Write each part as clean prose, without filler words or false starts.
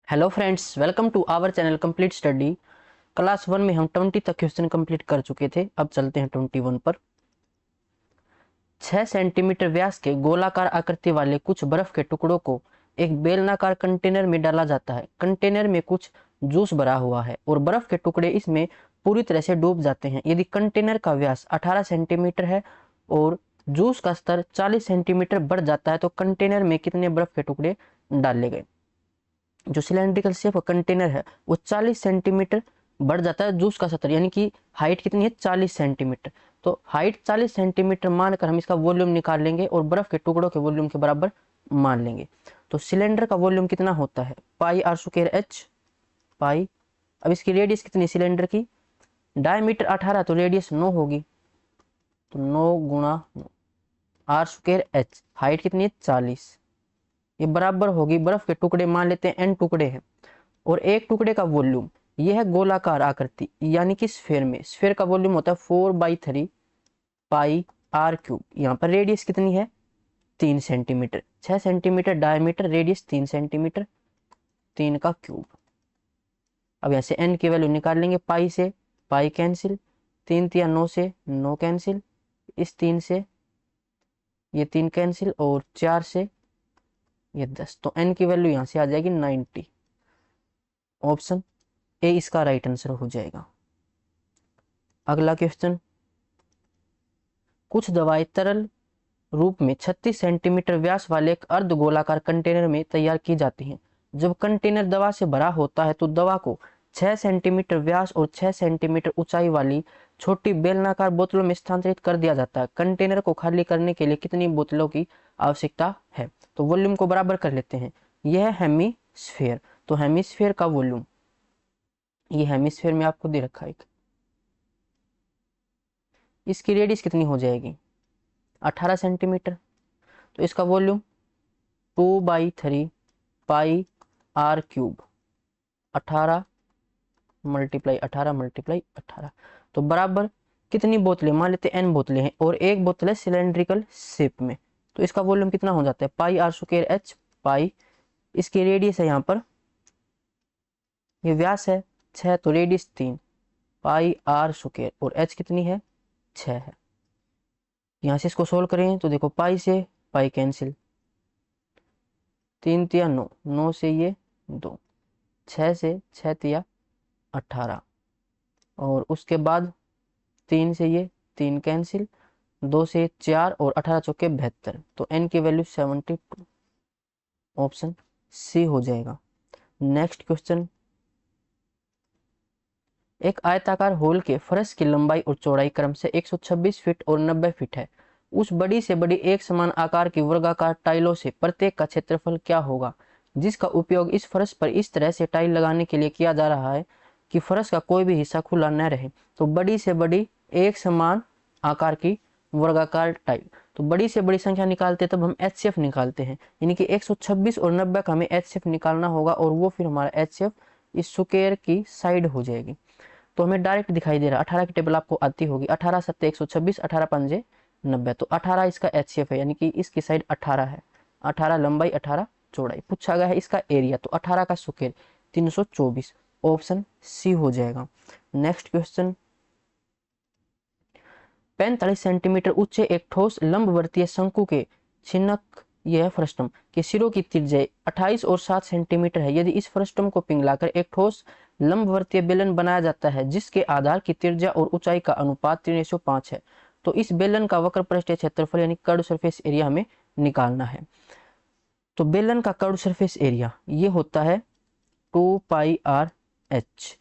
Hello friends, welcome to our channel complete study. Class 1 में हम 20 तक क्वेश्चन कंप्लीट कर चुके थे। अब चलते हैं 21 पर। 6 सेंटीमीटर व्यास के गोलाकार आकृति वाले कुछ बर्फ के टुकड़ों को एक बेलनाकार कंटेनर में डाला जाता है। कंटेनर में कुछ जूस भरा हुआ है और बर्फ के टुकड़े इसमें पूरी तरह से डूब जाते हैं। यदि कंटेनर का व्यास 18 सेंटीमीटर है और जूस का स्तर 40 सेंटीमीटर बढ़ जाता है तो कंटेनर में कितने बर्फ के टुकड़े डाले गए। जो सिलेंड्रिकल शेप कंटेनर है वो 40 सेंटीमीटर बढ़ जाता है जूस का स्तर, यानी कि हाइट कितनी है 40 सेंटीमीटर। तो हाइट 40 सेंटीमीटर मानकर हम इसका वॉल्यूम निकाल लेंगे और बर्फ के टुकड़ों के वॉल्यूम के बराबर मान लेंगे। तो सिलेंडर का वॉल्यूम कितना होता है पाई आर स्क्वायर एच पाई। अब इसकी रेडियस कितनी सिलेंडर की, डायमीटर 18 तो रेडियस 9 होगी, तो 9 गुणा आर स्क्वायर एच। हाइट कितनी है 40, ये बराबर होगी बर्फ के टुकड़े मान लेते हैं n टुकड़े हैं और एक टुकड़े का वॉल्यूम यह है गोलाकार आकृति यानी कि स्फेयर में। स्फेयर का वॉल्यूम होता है 4/3 पाई आर क्यूब। यहाँ पर रेडियस कितनी है 3 centimetre, 6 centimetre diameter, radius 3 centimetre, 3 का क्यूब। अब यहाँ से n की वैल्यू निकाल लेंगे, पाई से पाई कैंसिल, 3 तिया 9 से 9 कैंसिल, इस 3 से ये 3 कैंसिल और 4 से ये 10, तो n की वैल्यू यहाँ से आ जाएगी 90। ऑप्शन ए इसका राइट आंसर हो जाएगा। अगला क्वेश्चन, कुछ दवाएं तरल रूप में 36 सेंटीमीटर व्यास वाले एक अर्ध गोलाकार कंटेनर में तैयार की जाती हैं। जब कंटेनर दवा से भरा होता है तो दवा को 6 सेंटीमीटर व्यास और 6 सेंटीमीटर ऊंचाई वाली छोटी बेलनाकार बोतलों में स्थानांतरित कर दिया जाता है। कंटेनर को खाली करने के लिए कितनी बोतलों की आवश्यकता है। तो वॉल्यूम को बराबर कर लेते हैं। यह है हेमिस्फेयर, तो हेमिस्फेयर का वॉल्यूम, ये हेमिस्फेयर में आपको दे रखा है। इसकी रेडियस कितनी हो जाएगी 18 सेंटीमीटर, तो इसका volume 2/3 pi r cube, 18 multiply 18 multiply 18, तो बराबर कितनी बोतलें मान लेते हैं n बोतलें हैं और एक बोतल है सिलेंड्रिकल शेप में, तो इसका वॉल्यूम कितना हो जाता है पाई आर स्क्वायर एच पाई। इसकी रेडियस है यहाँ पर, ये व्यास है 6 तो रेडियस 3 पाई आर स्क्वायर और एच कितनी है 6 है। यहाँ से इसको सोल्व करें तो देखो पाई से पाई कैंसिल, 3 तिया 9, 9 से ये 2, 6 से 6 तिया 18 और उसके बाद 3 से ये 3 कैंसिल, 2 से 4 और 18 चौके 72, तो n की वैल्यू 72। ऑप्शन सी हो जाएगा। नेक्स्ट क्वेश्चन, एक आयताकार होल के फर्श की लंबाई और चौड़ाई क्रम से 126 फीट और 90 फीट है। उस बड़ी से बड़ी एक समान आकार की वर्गाकार टाइलों से प्रत्येक का क्षेत्रफल क्या होगा, जिसका उपयोग इस फर्श पर इस तरह से टाइल लगाने के लिए किया जा रहा है कि फर्श का कोई भी हिस्सा खुला न रहे। तो बड़ी से बड़ी एक समान आकार की वर्गाकार टाइल, तो बड़ी से बड़ी संख्या निकालते तब हम HCF निकालते हैं, यानी कि 126 और 90 का हमें HCF निकालना होगा और वो फिर हमारा HCF इस स्क्वायर की साइड हो जाएगी। तो हमें डायरेक्ट दिखाई दे रहा है, 18 की टेबल आपको आती होगी, 18 सत्ते 126, 18 पंजे 90, तो 18 इसका HCF है, यानी कि इसकी साइड 18 है, 18 लंबाई 18 चौड़ाई। पूछा गया है इसका एरिया, तो 18 का स्क्वायर 324। ऑप्शन सी हो जाएगा। नेक्स्ट क्वेश्चन, 45 सेंटीमीटर ऊंचे एक ठोस लंबवर्तीय शंकु के छिन्नक यह फ्रस्टम के सिरों की त्रिज्या 28 और 7 सेंटीमीटर है। यदि इस फ्रस्टम को पिघलाकर एक ठोस लंबवर्तीय बेलन बनाया जाता है जिसके आधार की त्रिज्या और ऊंचाई का अनुपात 3:5 है, तो इस बेलन का वक्र पृष्ठीय क्षेत्रफल यानी कर्व सरफेस एरिया हमें निकालना है। तो बेलन का कर्व सरफेस एरिया ये होता है 2 पाई आर एच।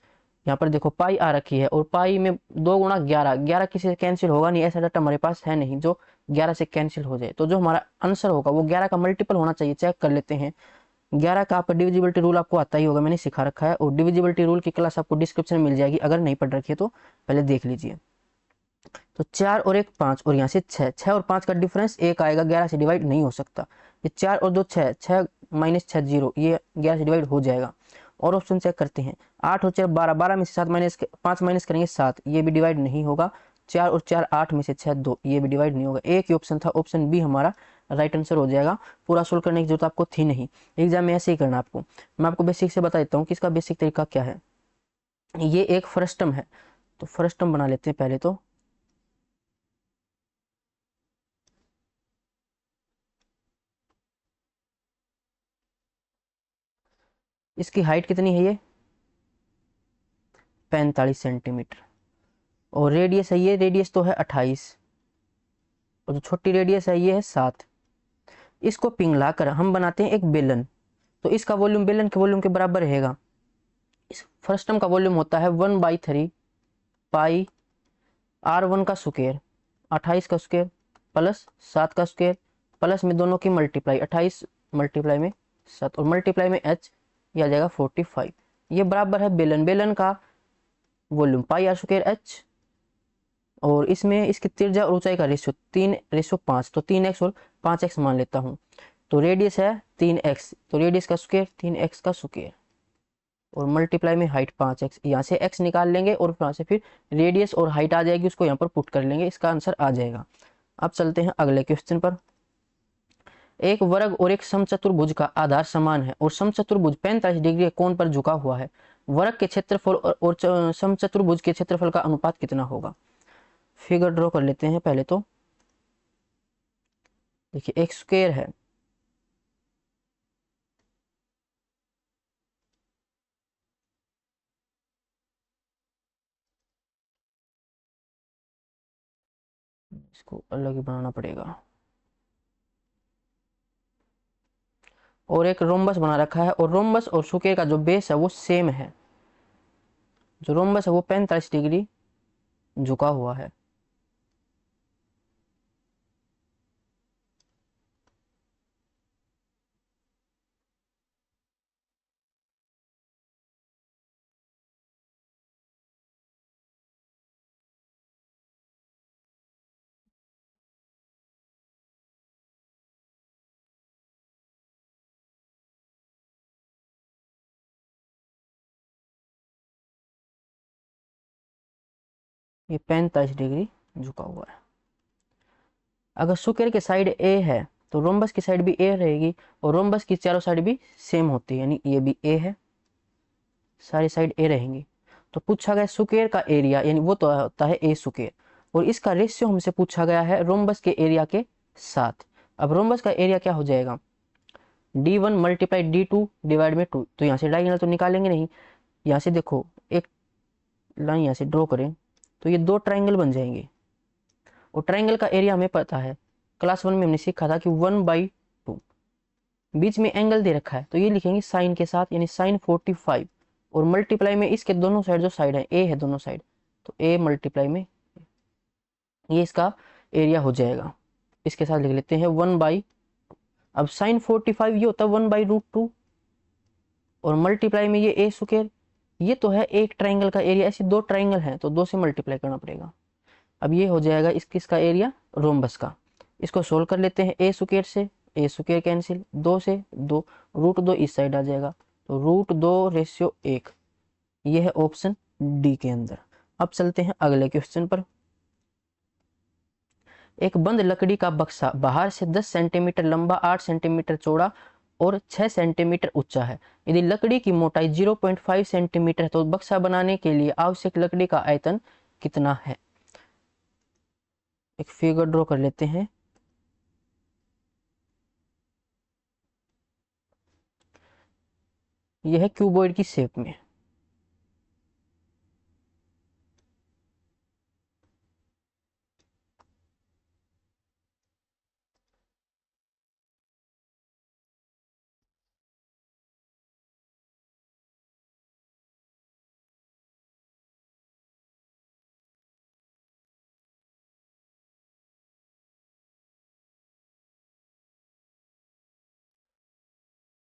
यहाँ पर देखो पाई आ रखी है और पाई में 2 गुणा 11, 11 किसी से कैंसिल होगा नहीं, ऐसा डाटा हमारे पास है नहीं जो 11 से कैंसिल हो जाए। तो जो हमारा आंसर होगा वो 11 का मल्टीपल होना चाहिए। चेक कर लेते हैं, 11 का आपका डिविजिबिलिटी रूल आपको आता ही होगा, मैंने सिखा रखा है और डिविजिबिलिटी रूल की क्लास आपको डिस्क्रिप्शन में मिल जाएगी, अगर नहीं पढ़ रखी है तो पहले देख लीजिए। तो 4 और 1 5 और यहाँ से 6, 6 और 5 का डिफरेंस 1 आएगा, 11 से डिवाइड नहीं हो सकता। ये 4 और 2 6, 6 माइनस 6 0, ये 11 से डिवाइड हो जाएगा। और ऑप्शन चेक करते हैं, 8 और 4 12, 12 में से 7 माइनस 5 माइनस करेंगे 7, ये भी डिवाइड नहीं होगा। 4 और 4 8 में से 6 2, ये भी डिवाइड नहीं होगा। एक ही ऑप्शन था, ऑप्शन बी हमारा राइट आंसर हो जाएगा। पूरा सोल्व करने की जरूरत आपको थी नहीं, एग्जाम में ऐसे ही करना आपको। मैं आपको बेसिक से बता देता हूँ कि इसका बेसिक तरीका क्या है। ये एक फ्रस्टम है, तो फ्रस्टम बना लेते हैं पहले तो। इसकी हाइट कितनी है, ये 45 सेंटीमीटर, और रेडियस है, ये रेडियस तो है 28, और जो छोटी रेडियस है ये है 7। इसको पिघलाकर हम बनाते हैं एक बेलन, तो इसका वॉल्यूम बेलन के वॉल्यूम के बराबर रहेगा। इस फ्रस्टम का वॉल्यूम होता है 1/3 पाई R1 का स्क्वायर, 28 का स्क्वायर प्लस 7 का स्क्वायर, प्लस में दोनों की मल्टीप्लाई, 28 मल्टीप्लाई में 7 और मल्टीप्लाई में h, यह आ जाएगा 45। ये बराबर है बेलन, बेलन का वॉल्यूम पाई R स्क्वायर h, और इसमें इसकी त्रिज्या और ऊंचाई का रेशियो 3:5, तो 3x और 5x मान लेता हूँ। तो रेडियस है 3x, तो रेडियस का स्क्वायर 3x का स्क्वायर, और मल्टीप्लाई में हाइट 5x, यहाँ से x निकाल लेंगे और यहाँ से फिर रेडियस और हाइट आ जाएगी, उसको यहाँ पर पुट कर लेंगे, इसका आंसर आ जाएगा। अब चलते हैं अगले क्वेश्चन पर। एक वर्ग और एक समचतुर्भुज का आधार समान है और समचतुर्भुज 45 डिग्री कोण पर झुका हुआ है। वर्ग के क्षेत्रफल और समचतुर्भुज के क्षेत्रफल का अनुपात कितना होगा। फिगर ड्रॉ कर लेते हैं पहले तो। देखिए एक स्क्वायर है, इसको अलग ही बनाना पड़ेगा, और एक रोम्बस बना रखा है, और रोम्बस और स्क्वायर का जो बेस है वो सेम है। जो रोम्बस है वो 45 डिग्री झुका हुआ है। ये 45 डिग्री झुका हुआ है। अगर स्क्वायर की साइड ए है तो रोम्बस की साइड भी ए रहेगी, और रोम्बस की चारों साइड भी सेम होती है, यानी ये भी ए है, सारी साइड ए रहेंगी। तो पूछा गया स्क्वायर का एरिया, यानी वो तो होता है ए स्क्वायर, और इसका रेशियो हमसे पूछा गया है रोम्बस के एरिया के साथ। अब रोम्बस का एरिया क्या हो जाएगा, d1 मल्टीप्लाई d2 डिवाइड में 2, तो यहाँ से डायगोनल तो निकालेंगे नहीं, यहाँ से देखो एक लाइन यहाँ से ड्रॉ करें तो ये दो ट्राइंगल बन जाएंगे, और ट्राइंगल का एरिया हमें पता है, क्लास 1 में हमने सीखा था कि 1/2, बीच में एंगल दे रखा है तो ये लिखेंगे साइन के साथ, यानी साइन 45, और मल्टीप्लाई में इसके दोनों साइड, जो साइड है ए है दोनों साइड, तो ए मल्टीप्लाई में ये इसका एरिया हो जाएगा। इसके साथ लिख लेते हैं 1/2। अब साइन 45 ये होता है 1/√2, और मल्टीप्लाई में ये ए स्क्वायर, ये तो है एक ट्राइंगल का एरिया, ऐसे दो ट्राइंगल हैं तो दो से मल्टीप्लाई करना पड़ेगा। अब ये हो जाएगा इसका एरिया रोम्बस का। इसको सोल्व कर लेते हैं, ए स्क्वायर से ए स्क्वायर कैंसिल, 2 से 2, √2 इस साइड आ जाएगा, तो √2:1। ये है ऑप्शन डी के अंदर। अब चलते हैं अगले क्वेश्चन पर। एक बंद लकड़ी का बक्सा बाहर से 10 सेंटीमीटर लंबा, 8 सेंटीमीटर चौड़ा और 6 सेंटीमीटर ऊंचा है। यदि लकड़ी की मोटाई 0.5 सेंटीमीटर है तो बक्सा बनाने के लिए आवश्यक लकड़ी का आयतन कितना है। एक फिगर ड्रॉ कर लेते हैं। यह है क्यूबॉइड की शेप में।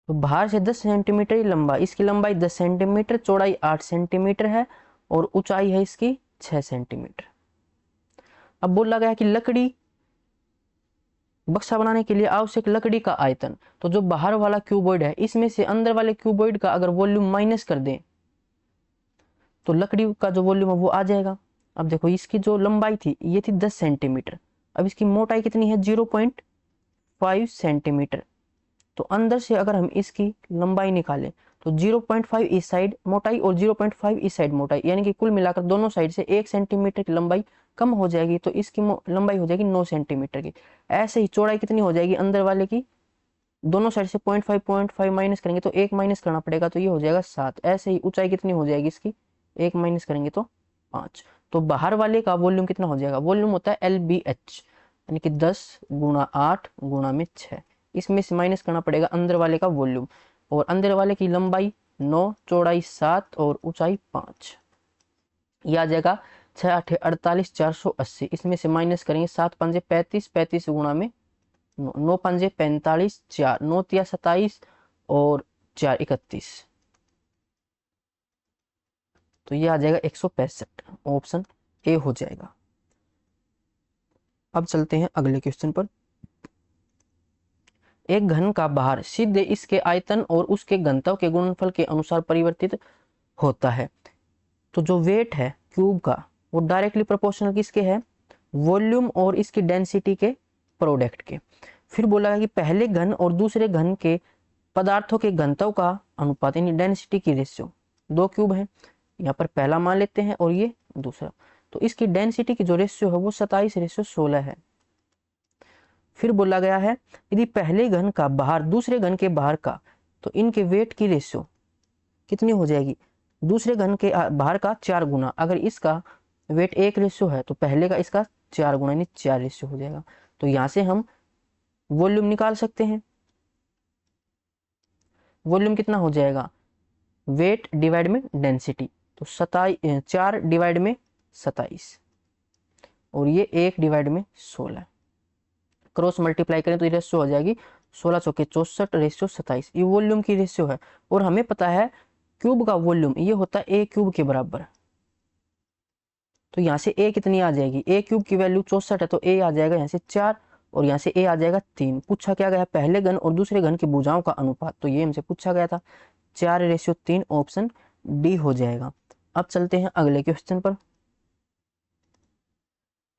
तो बाहर से 10 सेंटीमीटर ही लंबा, इसकी लंबाई 10 सेंटीमीटर, चौड़ाई 8 सेंटीमीटर है, और ऊंचाई है इसकी 6 सेंटीमीटर। अब बोला गया कि लकड़ी बक्सा बनाने के लिए आवश्यक लकड़ी का आयतन, तो जो बाहर वाला क्यूबॉइड है इसमें से अंदर वाले क्यूबॉइड का अगर वॉल्यूम माइनस कर दें तो लकड़ी का जो वॉल्यूम है वो आ जाएगा। अब देखो इसकी जो लंबाई थी ये थी 10 सेंटीमीटर, अब इसकी मोटाई कितनी है 0.5 सेंटीमीटर। तो अंदर से अगर हम इसकी लंबाई निकालें तो 0.5 इस साइड मोटाई और 0.5 इस साइड मोटाई, यानी कि कुल मिलाकर दोनों साइड से 1 सेंटीमीटर की लंबाई कम हो जाएगी, तो इसकी लंबाई हो जाएगी 9 सेंटीमीटर की। ऐसे ही चौड़ाई कितनी हो जाएगी अंदर वाले की, दोनों साइड से 0.5 माइनस करेंगे तो 1 माइनस करना पड़ेगा, तो ये हो जाएगा 7। ऐसे ही ऊंचाई कितनी हो जाएगी इसकी, 1 माइनस करेंगे तो 5। तो बाहर वाले का वॉल्यूम कितना हो जाएगा, वॉल्यूम होता है LBH, यानी कि 10 गुणा 8 गुणा में 6। इसमें से माइनस करना पड़ेगा अंदर वाले का वॉल्यूम, और अंदर वाले की लंबाई 9, चौड़ाई 7 और ऊंचाई 5। यह आ जाएगा 6 8 48 480। इसमें से माइनस करेंगे 7 पंजे 35, 35 गुणा में 9 पंजे 45, 4 9 तिया 27 और 4 31। तो ये आ जाएगा 165, ऑप्शन ए हो जाएगा। अब चलते हैं अगले क्वेश्चन पर। एक घन का भार सीधे इसके आयतन और उसके घनत्व के गुणनफल के अनुसार परिवर्तित होता है। तो जो वेट है क्यूब का वो डायरेक्टली प्रोपोर्शनल किसके है, वॉल्यूम और इसकी डेंसिटी के प्रोडक्ट के। फिर बोला है कि पहले घन और दूसरे घन के पदार्थों के घनत्व का अनुपात यानी डेंसिटी की रेशियो। दो क्यूब है, यहाँ पर पहला मान लेते हैं और ये दूसरा, तो इसकी डेंसिटी की जो रेशियो है वो 27:16 है। फिर बोला गया है यदि पहले घन का भार दूसरे घन के भार का, तो इनके वेट की रेशियो कितनी हो जाएगी, दूसरे घन के भार का 4 गुना। अगर इसका वेट 1 रेशियो है तो पहले का इसका 4 गुना यानी 4 रेशियो हो जाएगा। तो यहां से हम वॉल्यूम निकाल सकते हैं। वॉल्यूम कितना हो जाएगा, वेट डिवाइड में डेंसिटी, तो 4 डिवाइड में 27 और ये 1 डिवाइड में 16। क्रॉस मल्टीप्लाई करें तो ये रेशियो हो जाएगी 16 चौके 64 रेशियो 27। ये वॉल्यूम की रेशियो है, और हमें पता है क्यूब का वॉल्यूम ये होता है ए क्यूब के बराबर। तो यहाँ से ए कितनी आ जाएगी, ए क्यूब की वैल्यू 64 है, तो ए आ जाएगा यहाँ से 4 और यहाँ से ए आ जाएगा 3। पूछा क्या गया है, पहले घन और दूसरे घन की भुजाओं का अनुपात, तो ये हमसे पूछा गया था 4:3, ऑप्शन डी हो जाएगा। अब चलते हैं अगले क्वेश्चन पर।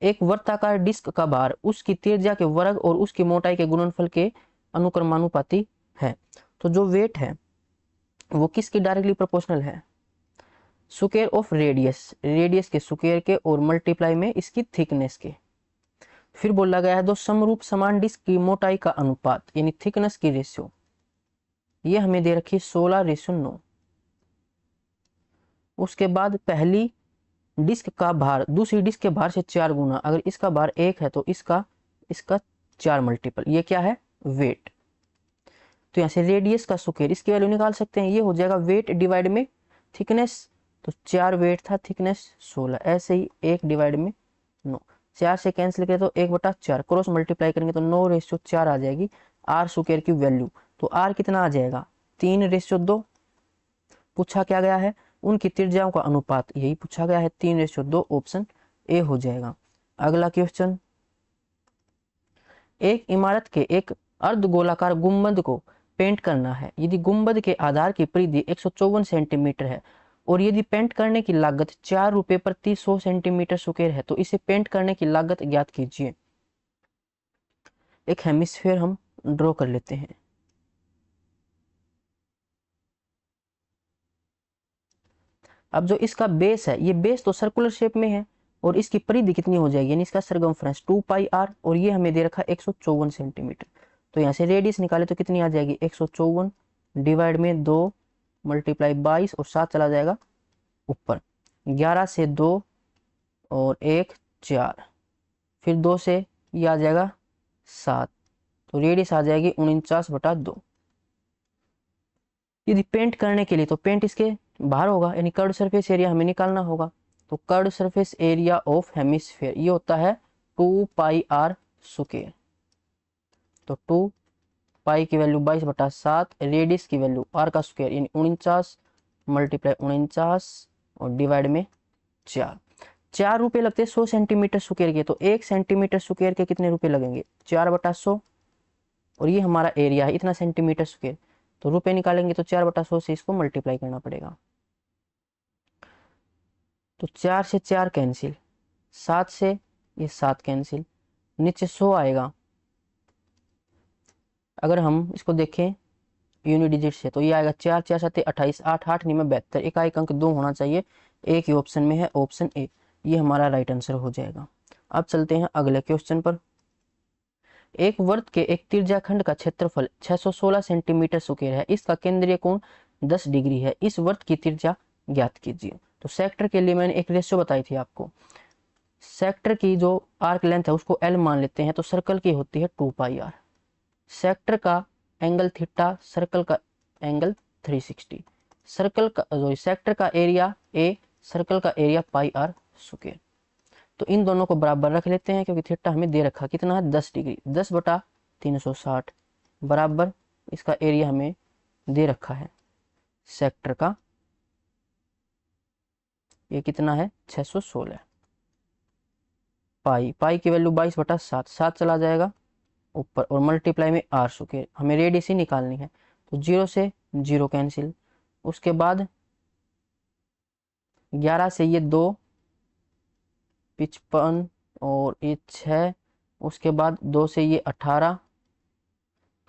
एक वृत्ताकार डिस्क का भार उसकी त्रिज्या के वर्ग और उसकी मोटाई के गुणनफल के अनुक्रमानुपाती है। तो जो वेट है वो किसकी डायरेक्टली प्रोपोर्शनल है, स्क्वायर ऑफ रेडियस, रेडियस के स्क्वायर के और मल्टीप्लाई में इसकी थिकनेस के। फिर बोला गया है दो समरूप समान डिस्क की मोटाई का अनुपात यानी थिकनेस की रेशियो, ये हमें दे रखी है 16:9। उसके बाद पहली डिस्क का भार दूसरी डिस्क के भार से 4 गुना, अगर इसका भार 1 है तो इसका 4 मल्टीपल, ये क्या है वेट। तो यहाँ से रेडियस का स्क्वायर, इसकी वैल्यू निकाल सकते हैं, ये हो जाएगा वेट डिवाइड में थिकनेस, तो 4 वेट था, थिकनेस 16। ऐसे ही 1 डिवाइड में 9, 4 से कैंसिल करें तो 1/4, क्रॉस मल्टीप्लाई करेंगे तो 9:4 आ जाएगी आर स्क्वायर की वैल्यू। तो आर कितना आ जाएगा 3:2। पूछा क्या गया है, उनकी त्रिज्याओं का अनुपात, यही पूछा गया है 3:2, ऑप्शन ए हो जाएगा। अगला क्वेश्चन, एक इमारत के एक अर्धगोलाकार गुंबद को पेंट करना है। यदि गुंबद के आधार की परिधि 154 सेंटीमीटर है और यदि पेंट करने की लागत 4 रुपए प्रति 100 सेंटीमीटर स्क्वायर है, तो इसे पेंट करने की लागत ज्ञात कीजिए। एक हेमिस्फीयर हम ड्रॉ कर लेते हैं। अब जो इसका बेस है, ये बेस तो सर्कुलर शेप में है और इसकी परिधि कितनी हो जाएगी, यानी इसका सरकमफ्रेंस 2πr, और ये हमें दे रखा 154 सेंटीमीटर। तो यहाँ से रेडियस निकाले तो कितनी आ जाएगी 154 डिवाइड में 2 मल्टीप्लाई 22 और 7 चला जाएगा ऊपर, 11 से 2 और 1 4, फिर 2 से ये आ जाएगा 7, तो रेडियस आ जाएगी 49/2। यदि पेंट करने के लिए तो पेंट इसके बाहर होगा, यानी कर्ड सरफेस एरिया हमें निकालना होगा। तो curved surface area of hemisphere ये होता है 2πr स्क्वायर। तो 2 की वैल्यू 22/7, रेडियस की वैल्यू r का स्क्वायर यानी 49 मल्टीप्लाई 49 और डिवाइड में 4। 4 रुपए लगते हैं 100 सेंटीमीटर स्क्वायर के, तो 1 सेंटीमीटर स्क्वायर के कितने रुपए लगेंगे 4/100, और ये हमारा एरिया है इतना सेंटीमीटर स्क्वायर, तो रुपए निकालेंगे तो 4/100 से इसको मल्टीप्लाई करना पड़ेगा। तो 4 से 4 कैंसिल, 7 से ये 7 कैंसिल, नीचे 100 आएगा, अगर हम इसको देखें यूनिट डिजिट से तो ये आएगा 4 4 7 28, 8 8 9 72, इकाई अंक 2 होना चाहिए, एक ही ऑप्शन में है, ऑप्शन ए। ये हमारा राइट आंसर हो जाएगा। अब चलते हैं अगले क्वेश्चन पर। एक वृत्त के एक त्रिज्याखंड का क्षेत्रफल 616 सेंटीमीटर स्क्वायर है, इसका केंद्रीय कोण 10 डिग्री है, इस वृत्त की त्रिज्या ज्ञात कीजिए। तो सेक्टर के लिए मैंने एक रेशियो बताई थी आपको। सेक्टर की जो आर्क लेंथ है उसको एल मान लेते हैं, तो सर्कल की होती है 2 पाई आर। सेक्टर का एंगल थीटा, सर्कल का एंगल 360। सर्कल का सेक्टर का एरिया ए, सर्कल का एरिया पाई आर स्क्वायर। तो इन दोनों को बराबर रख लेते हैं क्योंकि थीटा हमें दे रखा कितना है 10 डिग्री, 10 बटा 360 बराबर इसका एरिया हमें दे रखा है सेक्टर का, ये कितना है 616। पाई, पाई की वैल्यू 22 बटा 7, 7 चला जाएगा ऊपर और मल्टीप्लाई में आर स्क्वायर, हमें रेडियस ही निकालनी है। तो 0 से 0 कैंसिल, उसके बाद 11 से ये 2, 55 और ये 6, उसके बाद 2 से ये 18,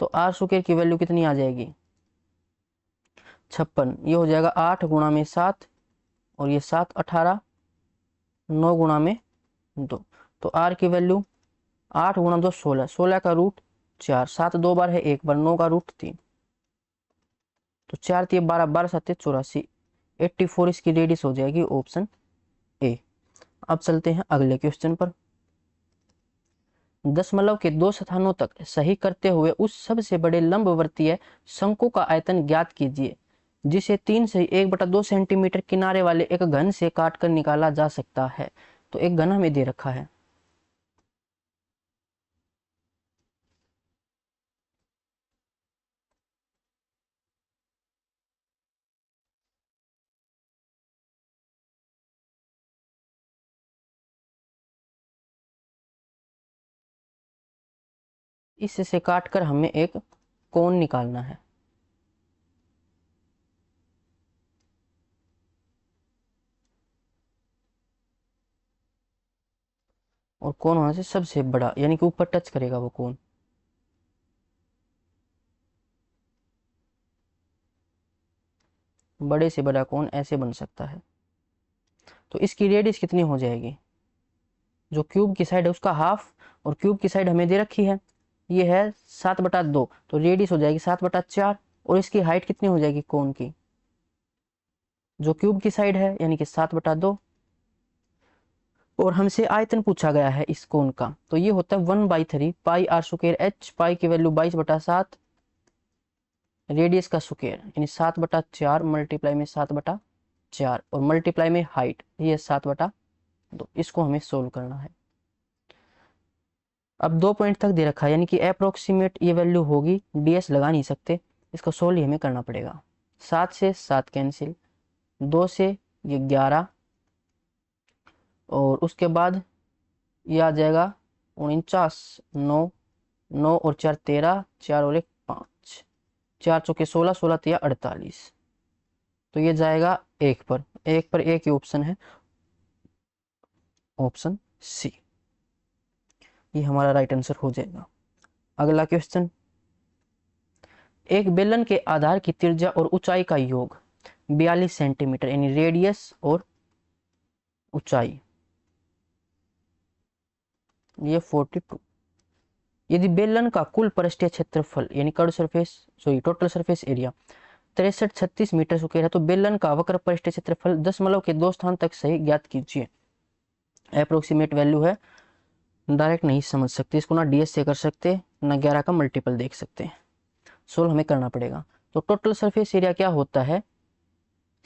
तो आर स्क्वायर की वैल्यू कितनी आ जाएगी 56। ये हो जाएगा 8 गुणा में 7 और ये 7 18, 9 गुणा में 2। तो आर की वैल्यू 8 गुणा 2 16, 16 का रूट 4, 7 2 बार है, 1 बार, 9 का रूट 3, तो 4 3 12, 12 7 84, 84 इसकी रेडियस हो जाएगी ऑप्शन ए। अब चलते हैं अगले क्वेश्चन पर। दशमलव के 2 स्थानों तक सही करते हुए उस सबसे बड़े लंबवर्तीय शंकु का आयतन ज्ञात कीजिए जिसे 3 से 1/2 सेंटीमीटर किनारे वाले एक घन से काटकर निकाला जा सकता है। तो एक घन हमें दे रखा है, इससे काटकर हमें एक कोण निकालना है। और कोण होने से सबसे बड़ा यानी कि ऊपर टच करेगा वो कोण। बड़े से बड़ा कोण ऐसे बन सकता है। तो इसकी रेडियस कितनी हो जाएगी, जो क्यूब की साइड है उसका हाफ, और क्यूब की साइड हमें दे रखी है ये है 7/2, तो रेडियस हो जाएगी 7/4, और इसकी हाइट कितनी हो जाएगी कोण की, जो क्यूब की साइड है यानी कि 7/2, और हमसे आयतन पूछा गया है इस कोण का, तो ये होता है 1/3 पाई आर स्क्वायर एच। पाई की वैल्यू 22/7, रेडियस का स्क्वायर यानी 7/4 मल्टीप्लाई में 7/4 और मल्टीप्लाई में हाइट ये 7/2। इसको हमें सोल्व करना है। अब 2 पॉइंट तक दे रखा है यानी कि अप्रोक्सीमेट ये वैल्यू होगी, डीएस लगा नहीं सकते, इसको सोल्व ही हमें करना पड़ेगा। 7 से 7 कैंसिल, 2 से ये 11, और उसके बाद ये आ जाएगा 49, 9, 9 और 4 13, 4 और 1 5, 4 चौके 16, 16 तिया 48, तो ये जाएगा 1 पर, 1 पर एक ही ऑप्शन है, ऑप्शन सी। ये हमारा राइट आंसर हो जाएगा। अगला क्वेश्चन, एक बेलन के आधार की त्रिज्या और ऊंचाई का योग 42 सेंटीमीटर यानी रेडियस और ऊंचाई ये 42। यदि बेलन का कुल पृष्ठीय क्षेत्रफल यानी curve surface total surface area 6336 metre square है, तो बेलन का वक्र पृष्ठीय क्षेत्रफल दशमलव के 2 स्थान तक सही ज्ञात कीजिए। अप्रोक्सीमेट वैल्यू है, डायरेक्ट नहीं समझ सकते इसको, ना डीएस से कर सकते ना 11 का मल्टीपल देख सकते हैं, सोल्व हमें करना पड़ेगा। तो टोटल सरफेस एरिया क्या होता है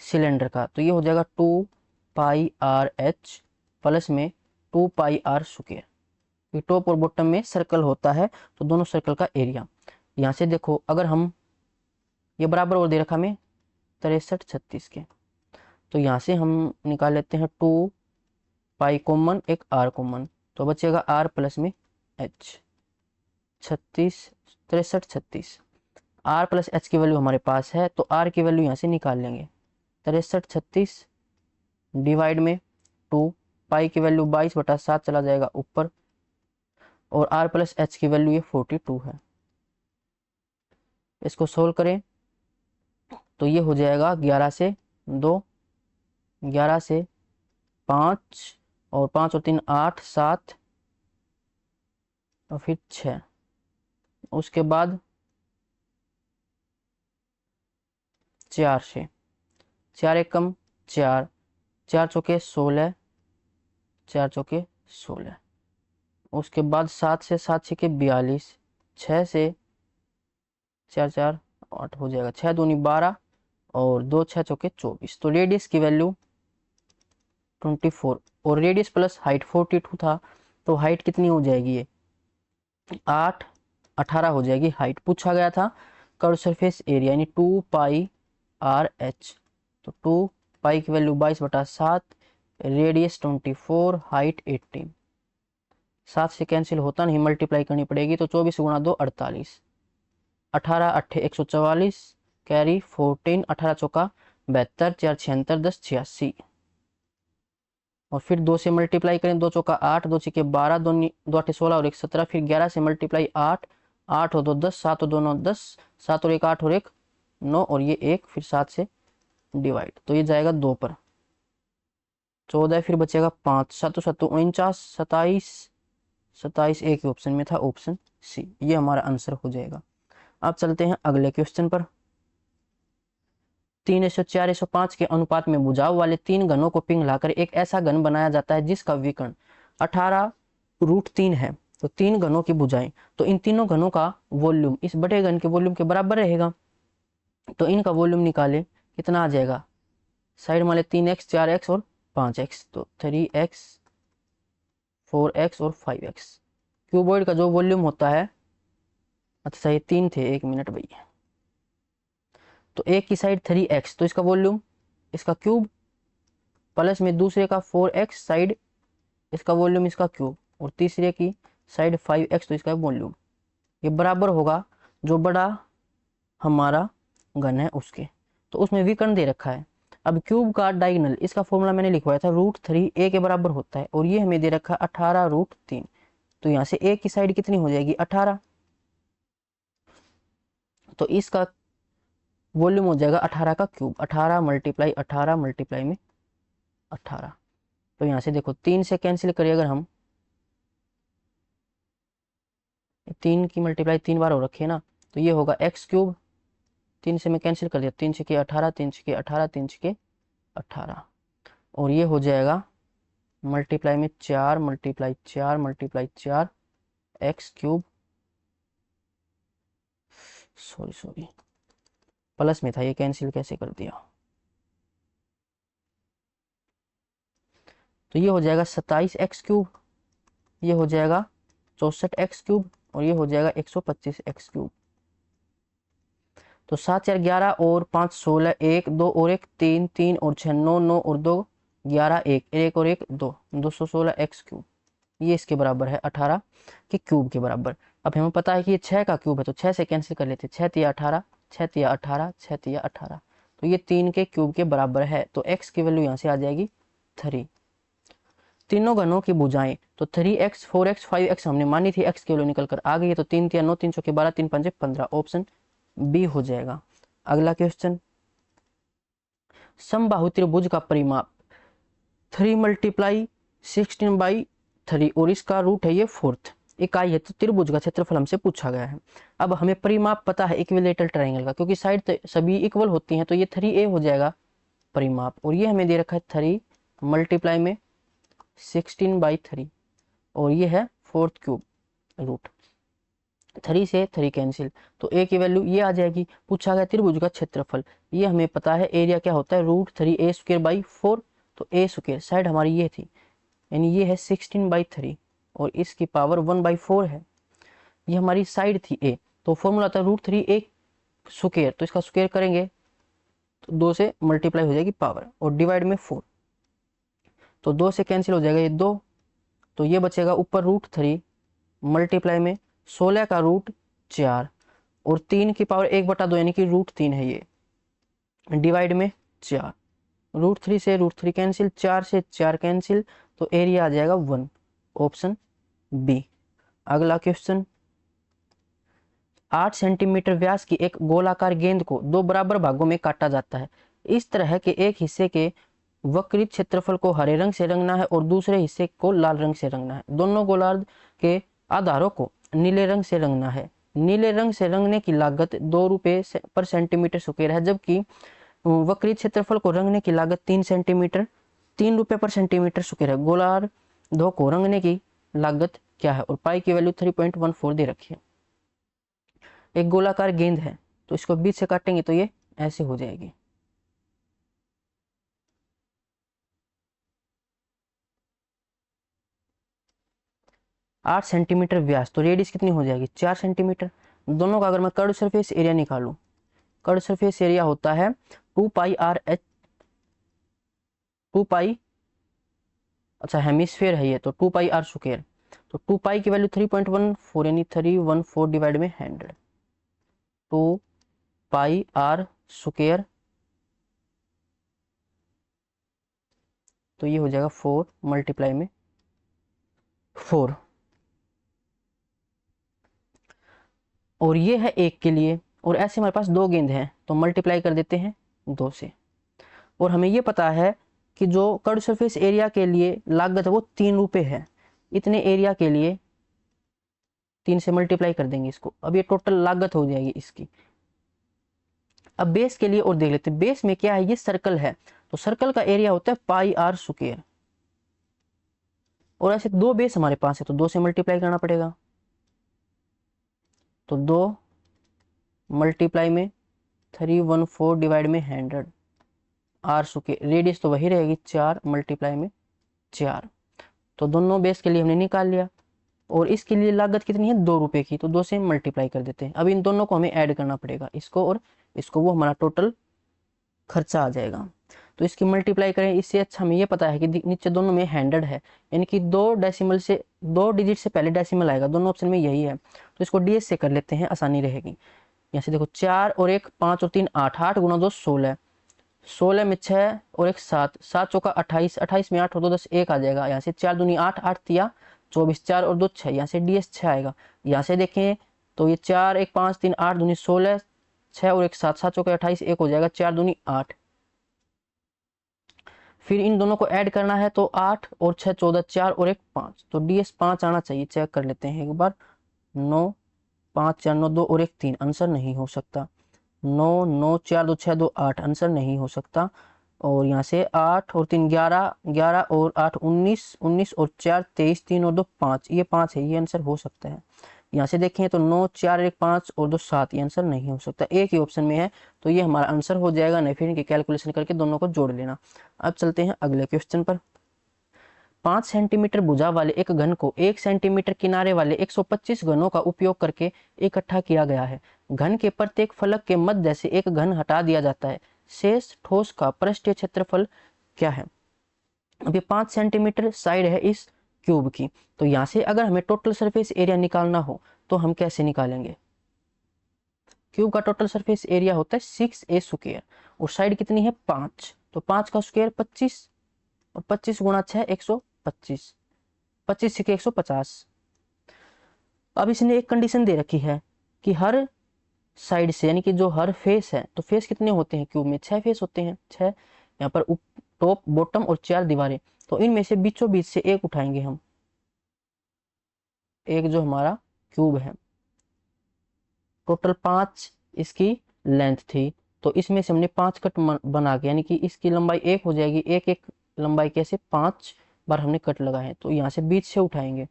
सिलेंडर का, तो ये हो जाएगा 2 पाई आर एच प्लस में 2 पाई आर स्क्वायर। टॉप और बॉटम में सर्कल होता है तो दोनों सर्कल का एरिया। यहाँ से देखो अगर हम ये बराबर और दे रखा हमें 63 36 के, तो यहाँ से हम निकाल लेते हैं 2 पाई कॉमन, एक आर कॉमन, तो बचेगा आर प्लस में एच। 36 63 36, आर प्लस एच की वैल्यू हमारे पास है तो आर की वैल्यू यहाँ से निकाल लेंगे। 63 36 डिवाइड में 2, पाई की वैल्यू 22/7 चला जाएगा ऊपर, और आर प्लस एच की वैल्यू ये 42 है। इसको सोल्व करें तो ये हो जाएगा 11 से 2, 11 से 5, और 5 और 3 8, 7 और फिर 6। उसके बाद 4 से, 4 एकम 4, 4 चौके 16, 4 चौके 16। उसके बाद 7 से 7 छके 42, 6 से 4 4 8 हो जाएगा, 6 दूनी 12 और 2 6 चौके 24। तो रेडियस की वैल्यू 24 और रेडियस प्लस हाइट 42 था, तो हाइट कितनी हो जाएगी, ये 8 18 हो जाएगी हाइट। पूछा गया था कर्व सरफेस एरिया यानी 2 पाई आर एच, तो 2 पाई की वैल्यू 22/7, रेडियस 24, हाइट 18। 7 से कैंसिल होता नहीं, मल्टीप्लाई करनी पड़ेगी, तो 24 गुणा 2 48, 18 8 144, कैरी 14, 18 चौका 72, 4 76, 10 86। और फिर 2 से मल्टीप्लाई करें, 2 चौका 8, 2 छक्के 12, 2 8 16 और 1 17। फिर 11 से मल्टीप्लाई 8, 8 और 2 10, 7 और 2 9 10, 7 और 1 8 और 1 9 और ये 1, फिर 7 से डिवाइड, तो ये जाएगा 2 पर 14, फिर बचेगा 5, 7 7 49, 27, 27 एक ही ऑप्शन में था, ऑप्शन सी, ये हमारा आंसर हो जाएगा। अब चलते हैं अगले क्वेश्चन पर। 3:4:5 के अनुपात में भुजाओं वाले 3 घनों को पिघलाकर एक ऐसा घन बनाया जाता है जिसका विकर्ण 18√3 है। तो 3 घनों की भुजाएं, तो इन तीनों घनों का वॉल्यूम इस बड़े घन के वॉल्यूम के बराबर रहेगा। तो इनका वॉल्यूम निकाले, कितना आ जाएगा, साइड वाले 3x 4x और 5x, तो 3x 4x और 5x। क्यूबॉइड का जो वॉल्यूम होता है, अच्छा ये 3 थे, 1 मिनट भैया, तो एक की साइड 3x, तो इसका वॉल्यूम इसका क्यूब, प्लस में दूसरे का 4x साइड इसका वॉल्यूम इसका क्यूब, और तीसरे की साइड 5x, तो इसका वॉल्यूम ये बराबर होगा जो बड़ा हमारा घन है उसके। तो उसमें विकर्ण दे रखा है। अब क्यूब का डायगोनल, इसका फॉर्मूला मैंने लिखवाया था, √3 a के बराबर होता है, और ये हमें दे रखा है 18√3। तो यहाँ से a की साइड कितनी हो जाएगी, 18, तो इसका वॉल्यूम हो जाएगा 18 का क्यूब, 18 मल्टीप्लाई 18 मल्टीप्लाई में 18। तो यहाँ से देखो 3 से कैंसिल करिए अगर हम, 3 की मल्टीप्लाई 3 बार हो रखी है ना, तो ये होगा x क्यूब, 3 से मैं कैंसिल कर दिया, 3 छके 18, 3 छके 18, 3 छके 18, और ये हो जाएगा मल्टीप्लाई में 4 multiply 4 multiply 4 x cube, sorry plus में था, ये कैंसिल कैसे कर दिया, तो ये हो जाएगा 27x क्यूब, ये हो जाएगा 64x क्यूब, और ये हो जाएगा 125x क्यूब। तो 7 4 11 और 5 16, 1 2 और 1 3, 3 और 6 9, 9 और 2 11, 1 1 और 1 2, 216x क्यूब, ये इसके बराबर है 18 के क्यूब के बराबर। अब हमें पता है कि ये 6 का क्यूब है, तो 6 से कैंसिल कर लेते, 6 तिया 18, 6 तिया 18, 6 तिया 18, तो ये 3 के क्यूब के बराबर है। तो x की वैल्यू यहाँ से आ जाएगी 3। तीनों घनों की भुजाएं, तो 3x 4x 5x हमने मानी थी, x की वैल्यू निकल कर आ गई है, तो 3 तिया 9, 3 चौके 12, 3 पंजे 15, ऑप्शन बी हो जाएगा। अगला क्वेश्चन, समबाहु त्रिभुज का परिमाप 3 मल्टीप्लाई 16/3 और इसका रूट है ये 4th इकाई है। तो त्रिभुज का क्षेत्रफल हमसे पूछा गया है। अब हमें परिमाप पता है इक्विलेटरल ट्रायंगल का, क्योंकि साइड सभी इक्वल होती हैं, तो ये 3a हो जाएगा परिमाप, और ये हमें दे रखा है 3 मल्टीप्लाई में 16/3, और ये है 4th क्यूब रूट, 3 से 3 कैंसिल, तो a की वैल्यू ये आ जाएगी। पूछा गया त्रिभुज का क्षेत्रफल, ये हमें पता है एरिया क्या होता है, √3a²/4, तो a² साइड हमारी ये थी, यानी ये है 16/3 और इसकी पावर 1/4 है, ये हमारी साइड थी a। तो फॉर्मूला था √3a², तो इसका स्क्वायर करेंगे तो 2 से मल्टीप्लाई हो जाएगी पावर, और डिवाइड में 4, तो 2 से कैंसिल हो जाएगा ये 2, तो ये बचेगा ऊपर √3 मल्टीप्लाई में 16 का √4 और 3 की पावर 1/2 यानी कि √3 है ये, डिवाइड में 4, √3 से √3 कैंसिल, 4 से 4 कैंसिल, तो एरिया आ जाएगा 1, ऑप्शन बी। अगला क्वेश्चन, 8 सेंटीमीटर व्यास की एक गोलाकार गेंद को 2 बराबर भागों में काटा जाता है। इस तरह के एक हिस्से के वक्रित क्षेत्रफल को हरे रंग से रंगना है और दूसरे हिस्से को लाल रंग से रंगना है। दोनों गोलार्ध के आधारों को नीले रंग से रंगना है। नीले रंग से रंगने की लागत 2 रुपये पर सेंटीमीटर स्क्वायर है, जबकि वक्रित क्षेत्रफल को रंगने की लागत 3 रुपये पर सेंटीमीटर स्क्वायर है। गोलार्धों को रंगने की लागत क्या है? और पाई की वैल्यू 3.14 दे रखी है। एक गोलाकार गेंद है तो इसको बीच से काटेंगे तो ये ऐसे हो जाएगी। आठ सेंटीमीटर व्यास, तो रेडियस कितनी हो जाएगी? 4 सेंटीमीटर। दोनों का अगर मैं कर्व सरफेस एरिया निकालूं, कर्व सरफेस एरिया होता है 2 पाई, अच्छा हेमिस्फेयर है ये, तो 2 पाई r स्क्वायर। तो 2 पाई की वैल्यू 3.14 यानी 314 डिवाइड में 100, 2 पाई r स्क्वायर, तो ये हो जाएगा 4 मल्टीप्लाई में 4। और ये है 1 के लिए, और ऐसे हमारे पास 2 गेंद हैं तो मल्टीप्लाई कर देते हैं 2 से। और हमें ये पता है कि जो कर्व सरफेस एरिया के लिए लागत है वो 3 रुपये है। इतने एरिया के लिए 3 से मल्टीप्लाई कर देंगे इसको, अब ये टोटल लागत हो जाएगी इसकी। अब बेस के लिए और देख लेते हैं। बेस में क्या है? ये सर्कल है, तो सर्कल का एरिया होता है πr स्क्वायर। और ऐसे 2 बेस हमारे पास है तो 2 से मल्टीप्लाई करना पड़ेगा, तो 2 मल्टीप्लाई में 314 डिवाइड में 100 r स्क्वायर। रेडियस तो वही रहेगी 4 मल्टीप्लाई में 4। तो दोनों बेस के लिए हमने निकाल लिया। और इसके लिए लागत कितनी है? 2 रुपये की, तो 2 से मल्टीप्लाई कर देते हैं। अब इन दोनों को हमें ऐड करना पड़ेगा, इसको और इसको, वो हमारा टोटल खर्चा आ जाएगा। तो इसकी मल्टीप्लाई करें, इससे अच्छा हमें ये पता है कि नीचे दोनों में 100 है, यानी कि 2 डिजिट से पहले डेसिमल आएगा। दोनों ऑप्शन में यही है, तो इसको ds से कर लेते हैं, आसानी रहेगी। यहाँ से देखो 4 और 1 5 और 3 8, 8 गुना 2 16, 16 में 6 और 1 7, 7 चौका 28, 28 में 8 और 2 10, 1 आ जाएगा। यहाँ से 4 दूनी 8, 8 तिया 24, 4 और 2 6, यहाँ से ds 6 आएगा। यहाँ से देखें तो ये 4 1 5 3 8 दूनी 16, 6 और 1 7, 7 चौका 28, 1 हो जाएगा, 4 दूनी 8। फिर इन दोनों को ऐड करना है तो 8 और 6 14, 4 और 1 5, तो ds 5 आना चाहिए। चेक कर लेते हैं एक बार। 9 5 4 9 2 और 1 3, आंसर नहीं हो सकता। 9 9 4 2 6 2 8, आंसर नहीं हो सकता। और यहाँ से 8 और 3 11, 11 और 8 19, 19 और 4 23, 3 और 2 5, ये 5 है, ये आंसर हो सकता है। यहाँ से देखें तो 9 4 1 5 और 2 7, ये आंसर नहीं हो सकता। एक ही ऑप्शन में है तो ये हमारा आंसर हो जाएगा। नहीं फिर इनकी कैलकुलेशन करके दोनों को जोड़ लेना। अब चलते हैं अगले क्वेश्चन पर। 5 सेंटीमीटर भुजा वाले एक घन को 1 सेंटीमीटर किनारे वाले 125 घनों का उपयोग करके इकट्ठा किया गया है। घन के प्रत्येक फलक के मध्य से एक घन हटा दिया जाता है। शेष ठोस का पृष्ठीय क्षेत्रफल क्या है? अब ये 5 सेंटीमीटर साइड है इस क्यूब की, तो यहाँ से अगर हमें टोटल सरफेस एरिया निकालना हो तो हम कैसे निकालेंगे? क्यूब का टोटल सरफेस एरिया होता है 6a स्क्वायर, और साइड कितनी है? 5, तो 5 का स्क्वायर 25, और 25 गुणा 6 125, 25 से 150। अब इसने एक कंडीशन दे रखी है कि हर साइड से, यानी कि जो हर फेस है, तो फेस कितने होते हैं क्यूब में? 6 फेस होते हैं, 6। यहाँ पर टॉप बॉटम और 4 दीवारें, तो इनमें से बीचों बीच से एक उठाएंगे हम। एक जो हमारा क्यूब है, टोटल 5 इसकी लेंथ थी, तो इसमें से हमने 5 कट बना के, यानी कि इसकी लंबाई 1 हो जाएगी। एक एक लंबाई कैसे? 5 बार हमने कट लगाए हैं, तो यहाँ से बीच से उठाएंगे।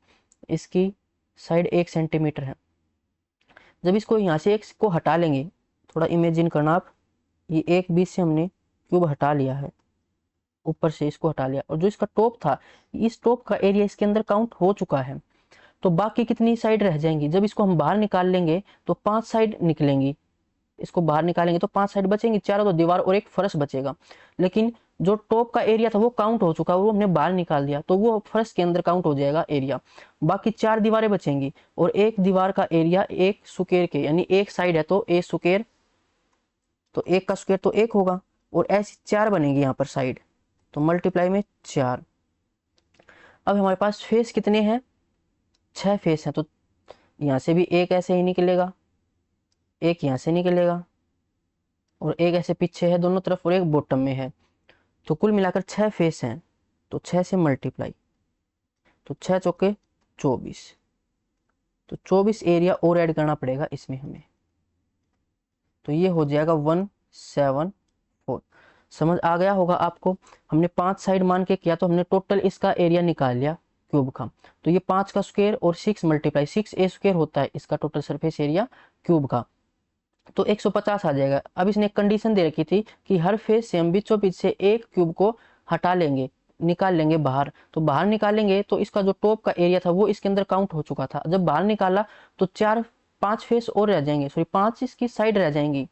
इसकी साइड 1 सेंटीमीटर है। जब इसको यहाँ से एक को हटा लेंगे, थोड़ा इमेजिन करना आप, ये एक बीच से हमने क्यूब हटा लिया है, ऊपर से इसको हटा लिया, और जो इसका टॉप था, इस टॉप का एरिया इसके अंदर काउंट हो चुका है। तो बाकी कितनी साइड रह जाएंगी? जब इसको हम बाहर निकाल लेंगे तो 5 साइड निकलेंगी। इसको बाहर निकालेंगे तो 5 साइड बचेंगी, चारों तो दीवार और एक फर्श बचेगा। लेकिन जो टॉप का एरिया था वो काउंट हो चुका, वो हमने बाहर निकाल दिया, तो वो फर्श के अंदर काउंट हो जाएगा एरिया। बाकी 4 दीवारें बचेंगी, और एक दीवार का एरिया एक स्क्वायर के, यानी एक साइड है तो a स्क्वायर, तो एक का स्क्वायर तो 1 होगा, और ऐसी 4 बनेगी यहाँ पर साइड, तो मल्टीप्लाई में 4। अब हमारे पास फेस कितने हैं? 6 फेस हैं, तो यहाँ से भी एक ऐसे ही निकलेगा, एक यहाँ से निकलेगा और एक ऐसे पीछे है दोनों तरफ और एक बॉटम में है। तो कुल मिलाकर 6 फेस हैं, तो 6 से मल्टीप्लाई, तो 6 चौके 24, तो 24 एरिया और ऐड करना पड़ेगा इसमें हमें, तो ये हो जाएगा 174। समझ आ गया होगा आपको। हमने 5 साइड मान के किया तो हमने टोटल इसका एरिया निकाल लिया क्यूब का। तो ये 5 का स्क्वायर और 6 मल्टीप्लाई 6 ए स्क्वायर होता है इसका टोटल सरफेस एरिया क्यूब का, तो 150 आ जाएगा। अब इसने एक कंडीशन दे रखी थी कि हर फेस से हम बीचों बीच से एक क्यूब को हटा लेंगे, निकाल लेंगे बाहर। तो बाहर निकालेंगे तो इसका जो टॉप का एरिया था वो इसके अंदर काउंट हो चुका था। जब बाहर निकाला तो 5 फेस और रह जाएंगे, सॉरी 5 इसकी साइड रह जाएंगी।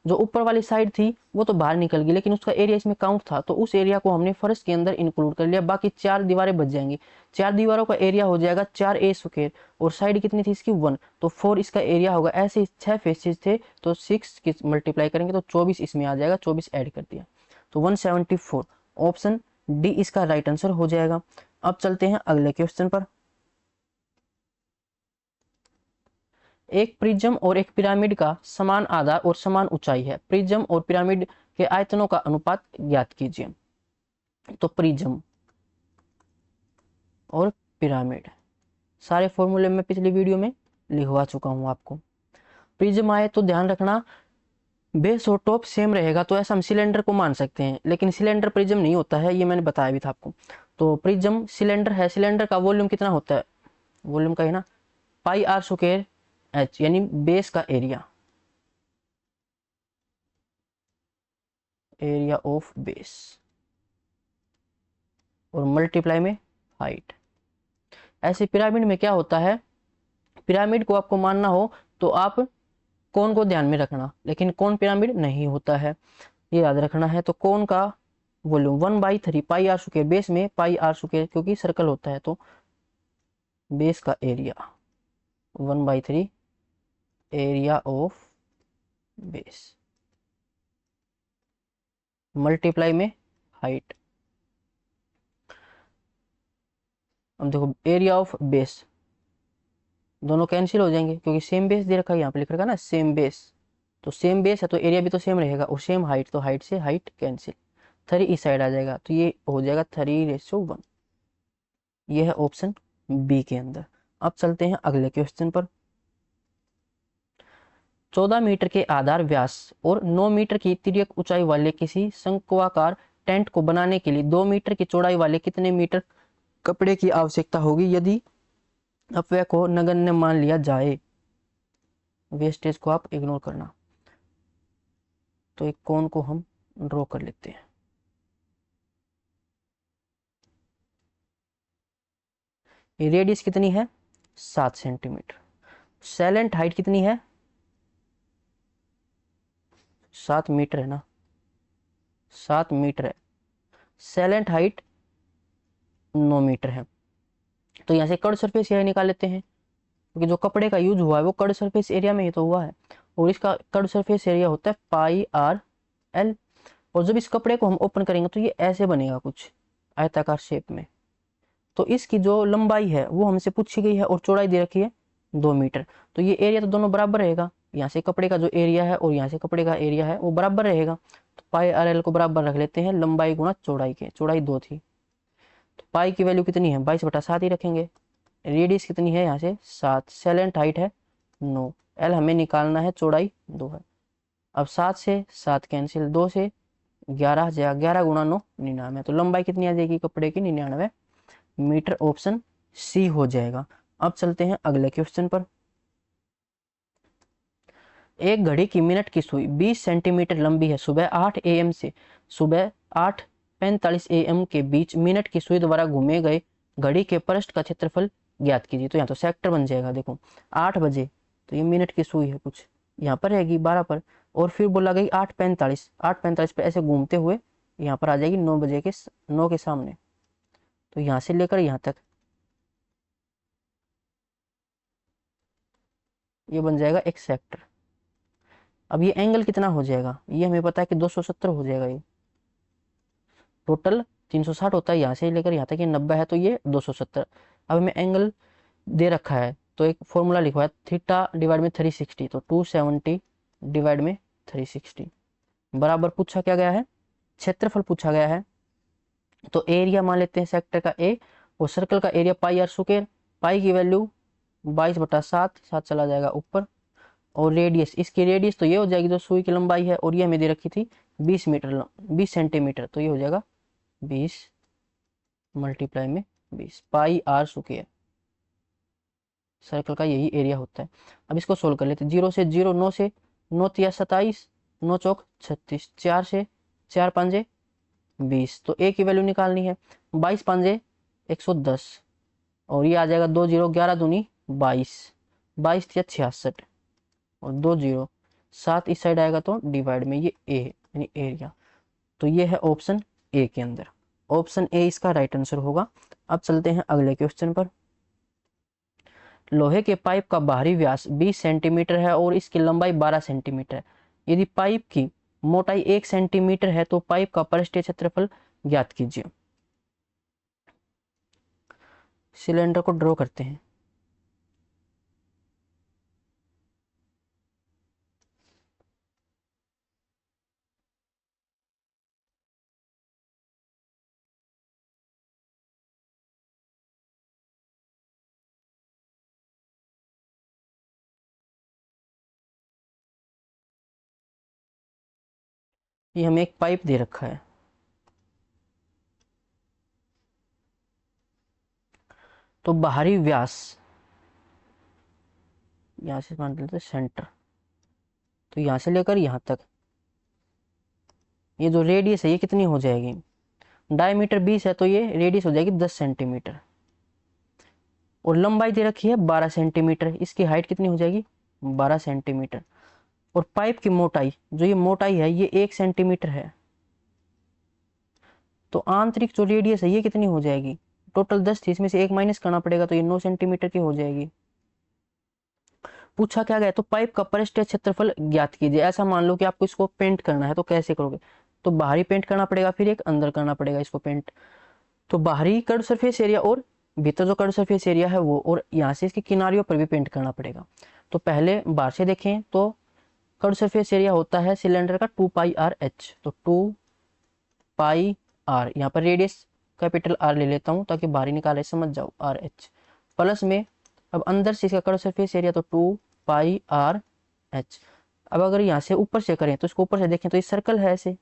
जो ऊपर वाली साइड थी वो तो बाहर निकल गई, लेकिन उसका एरिया इसमें काउंट था, तो उस एरिया को हमने फर्श के अंदर इंक्लूड कर लिया। बाकी 4 दीवारें बच जाएंगी। 4 दीवारों का एरिया हो जाएगा 4 ए स्क्वायर, और साइड कितनी थी इसकी 1, तो 4 इसका एरिया होगा। ऐसे 6 फेसेस थे तो 6 की मल्टीप्लाई करेंगे तो 24 इसमें आ जाएगा, 24 ऐड कर दिया तो 174। ऑप्शन डी इसका राइट आंसर हो जाएगा। अब चलते हैं अगले क्वेश्चन पर। एक प्रिज्म और एक पिरामिड का समान आधार और समान ऊंचाई है। प्रिज्म और पिरामिड के आयतनों का अनुपात ज्ञात कीजिए। तो प्रिज्म और पिरामिड सारे फॉर्मूले मैं पिछली वीडियो में लिखवा चुका हूं आपको। प्रिज्म आए तो ध्यान रखना बेस और टॉप सेम रहेगा, तो ऐसा हम सिलेंडर को मान सकते हैं, लेकिन सिलेंडर प्रिज्म नहीं होता है, ये मैंने बताया भी था आपको। तो प्रिज्म सिलेंडर है, सिलेंडर का वॉल्यूम कितना होता है, वॉल्यूम का है ना पाई आर स्क्वायर एच, यानी बेस का एरिया, एरिया ऑफ बेस, और मल्टीप्लाई में हाइट। ऐसे पिरामिड में क्या होता है, पिरामिड को आपको मानना हो तो आप कोन को ध्यान में रखना, लेकिन कोन पिरामिड नहीं होता है, ये याद रखना है। तो कोन का volume 1/3 pi r square, base में पाई आर स्क्वायर क्योंकि सर्कल होता है, तो बेस का area 1/3 area of base multiply में हाइट। अब देखो एरिया ऑफ बेस, दोनों कैंसिल हो जाएंगे क्योंकि सेम बेस दे रखा है, यहाँ पे लिख रखा है ना सेम बेस, तो सेम बेस है तो एरिया भी तो सेम रहेगा, और सेम हाइट तो हाइट से हाइट कैंसिल, 3 इस साइड आ जाएगा, तो ये हो जाएगा 3:1। ये है ऑप्शन बी के अंदर। अब चलते हैं अगले क्वेश्चन पर। 14 मीटर के आधार व्यास और 9 मीटर की तिर्यक ऊंचाई वाले किसी शंक्वाकार टेंट को बनाने के लिए 2 मीटर की चौड़ाई वाले कितने मीटर कपड़े की आवश्यकता होगी यदि अपव्यय को नगण्य मान लिया जाए। वेस्टेज को आप इग्नोर करना। तो एक कोण को हम ड्रॉ कर लेते हैं। ये रेडियस कितनी है 7 सेंटीमीटर। सैलेंट हाइट कितनी है 7 मीटर है ना, 7 मीटर है। सैलेंट हाइट 9 मीटर है। तो यहाँ से कर्ड सरफेस एरिया निकाल लेते हैं, क्योंकि जो कपड़े का यूज हुआ है वो कर्ड सरफेस एरिया में ही तो हुआ है, और इसका कर्ड सरफेस एरिया होता है पाई आर एल। और जब इस कपड़े को हम ओपन करेंगे तो ये ऐसे बनेगा कुछ आयताकार शेप में। तो इसकी जो लंबाई है वो हमसे पूछी गई है और चौड़ाई दे रखी है 2 मीटर। तो ये एरिया तो दोनों बराबर रहेगा, यहाँ से कपड़े का जो एरिया है और यहाँ से कपड़े का एरिया है वो बराबर रहेगा। तो पाई आर एल को बराबर रख लेते हैं लंबाई गुणा चौड़ाई के, चौड़ाई 2 थी तो पाई की वैल्यू कितनी है 22/7 ही रखेंगे। रेडियस कितनी है यहाँ से 7, सैलेंट हाइट है 9, एल हमें निकालना है, चौड़ाई 2 है। अब 7 से 7 कैंसिल, 2 से 11 आ जाएगा, 11 गुणा 9 99। तो लंबाई कितनी आ जाएगी कपड़े की 99 मीटर। ऑप्शन सी हो जाएगा। अब चलते हैं अगले क्वेश्चन पर। एक घड़ी की मिनट की सुई 20 सेंटीमीटर लंबी है। सुबह 8 AM से सुबह 8:45 AM के बीच मिनट की सुई द्वारा घूमे गए घड़ी के पृष्ठ का क्षेत्रफल ज्ञात कीजिए। तो यहाँ तो सेक्टर बन जाएगा, देखो 8 बजे तो ये मिनट की सुई है, कुछ यहाँ पर रहेगी 12 पर, और फिर बोला गई 8:45, 8:45 पर ऐसे घूमते हुए यहाँ पर आ जाएगी 9 बजे के 9 के सामने। तो यहाँ से लेकर यहाँ तक ये बन जाएगा एक सेक्टर। अब ये एंगल कितना हो जाएगा, ये हमें पता है कि 270 हो जाएगा। ये टोटल 360 होता है, यहाँ से लेकर यहाँ तक ये 90 है, तो ये 270। अब हमें एंगल दे रखा है तो एक फॉर्मूला लिखवा है थीटा डिवाइड में 360, तो 270 डिवाइड में 360 बराबर पूछा क्या गया है, क्षेत्रफल पूछा गया है। तो एरिया मान लेते हैं सेक्टर का ए, और सर्कल का एरिया पाई आर स्क्वायर, पाई की वैल्यू 22/7, 7 चला जाएगा ऊपर, और रेडियस, इसकी रेडियस तो ये हो जाएगी जो सुई की लंबाई है, और ये हमें दे रखी थी 20 सेंटीमीटर, तो ये हो जाएगा 20 मल्टीप्लाई में 20 पाई आर स्क्वायर, सर्कल का यही एरिया होता है। अब इसको सोल्व कर लेते हैं। 0 से 0, 9 से 9 तिया 27, 9 चौक 36, 4 से 4 पांजे 20, तो ए की वैल्यू निकालनी है। 22 पांजे 110, और ये आ जाएगा 2 0, 11 दूनी 22, 22 तिया 66, और 2 0, 7 इस साइड आएगा तो डिवाइड में ये ए है, यानी एरिया। तो ये है ऑप्शन ए के अंदर, ऑप्शन ए इसका राइट आंसर होगा। अब चलते हैं अगले क्वेश्चन पर। लोहे के पाइप का बाहरी व्यास 20 सेंटीमीटर है और इसकी लंबाई 12 सेंटीमीटर है। यदि पाइप की मोटाई 1 सेंटीमीटर है तो पाइप का पृष्ठीय क्षेत्रफल ज्ञात कीजिए। सिलेंडर को ड्रॉ करते हैं। ये हमें एक पाइप दे रखा है, तो बाहरी व्यास यहां से मान लेते हैं सेंटर, तो यहां से लेकर यहां तक ये जो रेडियस है ये कितनी हो जाएगी, डायमीटर 20 है तो ये रेडियस हो जाएगी 10 सेंटीमीटर, और लंबाई दे रखी है 12 सेंटीमीटर, इसकी हाइट कितनी हो जाएगी 12 सेंटीमीटर, और पाइप की मोटाई, जो ये मोटाई है ये 1 सेंटीमीटर है, तो आंतरिक जो रेडियस है ये कितनी हो जाएगी, टोटल 10 थी, इसमें से 1 माइनस करना पड़ेगा तो ये 9 सेंटीमीटर की हो जाएगी। पूछा क्या गया, तो पाइप का पृष्ठीय क्षेत्रफल ज्ञात कीजिए। ऐसा मान लो कि आपको इसको पेंट करना है, तो कैसे करोगे, तो बाहरी पेंट करना पड़ेगा, फिर एक अंदर करना पड़ेगा इसको पेंट, तो बाहरी कर्व सरफेस एरिया और भीतर जो कर्व सरफेस एरिया है वो, और यहाँ से इसकी किनारियों पर भी पेंट करना पड़ेगा। तो पहले बाहर से देखें तो कर्व सरफेस एरिया होता है सिलेंडर का 2πr/h, तो 2πr, यहाँ पर रेडियस कैपिटल आर ले लेता हूँ ताकि बाहरी निकाले समझ जाओ, RH प्लस में, अब अंदर से इसका कर्व सरफेस एरिया तो 2πr/h। अब अगर यहाँ से ऊपर से करें तो इसको ऊपर से देखें तो ये सर्कल है ऐसे,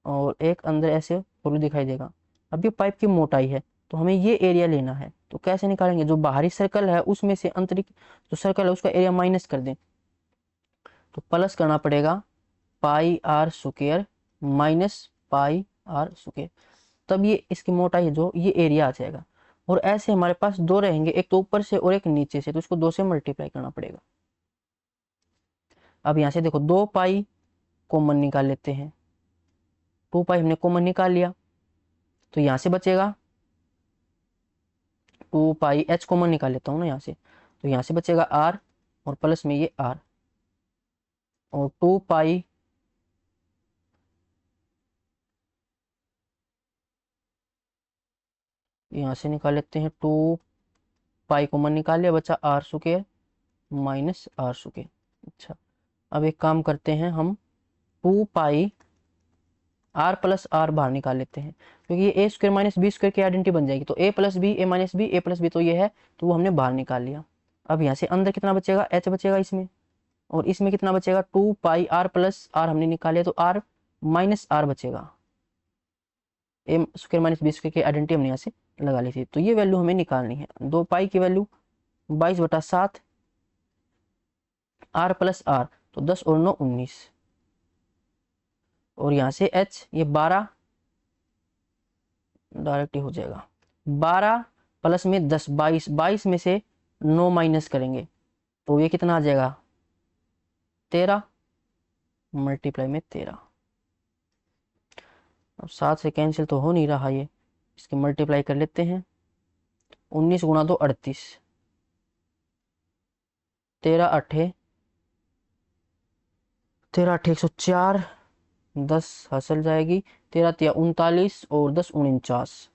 और एक अंदर ऐसे होलो दिखाई देगा। अब ये पाइप की मोटाई है तो हमें ये एरिया लेना है, तो कैसे निकालेंगे, जो बाहरी सर्कल है उसमें से आंतरिक जो सर्कल है उसका एरिया माइनस कर दें, तो प्लस करना पड़ेगा πr² माइनस πr², तब ये इसकी मोटाई है जो ये एरिया आ जाएगा। और ऐसे हमारे पास दो रहेंगे, एक तो ऊपर से और एक नीचे से, तो इसको 2 से मल्टीप्लाई करना पड़ेगा। अब यहाँ से देखो 2π कॉमन निकाल लेते हैं, 2π हमने कॉमन निकाल लिया, तो यहाँ से बचेगा 2πh कॉमन निकाल लेता हूँ ना यहाँ से, तो यहाँ से बचेगा r, और प्लस में ये r, और 2π यहाँ से निकाल लेते हैं, 2π कॉमन निकाल लिया, बचा r² माइनस r²। अच्छा, अब एक काम करते हैं हम, 2π r प्लस r बाहर निकाल लेते हैं, क्योंकि ये a² माइनस b² की आइडेंटिटी बन जाएगी, तो a plus B, a minus B, a plus B, तो ये है, तो वो हमने बाहर निकाल लिया। अब यहाँ से अंदर कितना बचेगा, h बचेगा इसमें, और इसमें कितना बचेगा 2π r प्लस r हमने निकाले, तो r माइनस r बचेगा, a² माइनस b² की आइडेंटिटी हमने यहाँ से लगा ली थी। तो ये वैल्यू हमें निकालनी है, 2π की वैल्यू 22/7, r प्लस r, तो 10 और 9 19, और यहाँ से h ये 12 डायरेक्ट हो जाएगा, 12 प्लस में 10 22, 22 में से 9 माइनस करेंगे तो ये कितना आ जाएगा 13 मल्टीप्लाई में 13। अब 7 से कैंसिल तो हो नहीं रहा ये, इसकी मल्टीप्लाई कर लेते हैं, 19 गुणा 2 38, 13 8 104, 10 हासिल जाएगी, 13 तिया 39, और 10 49,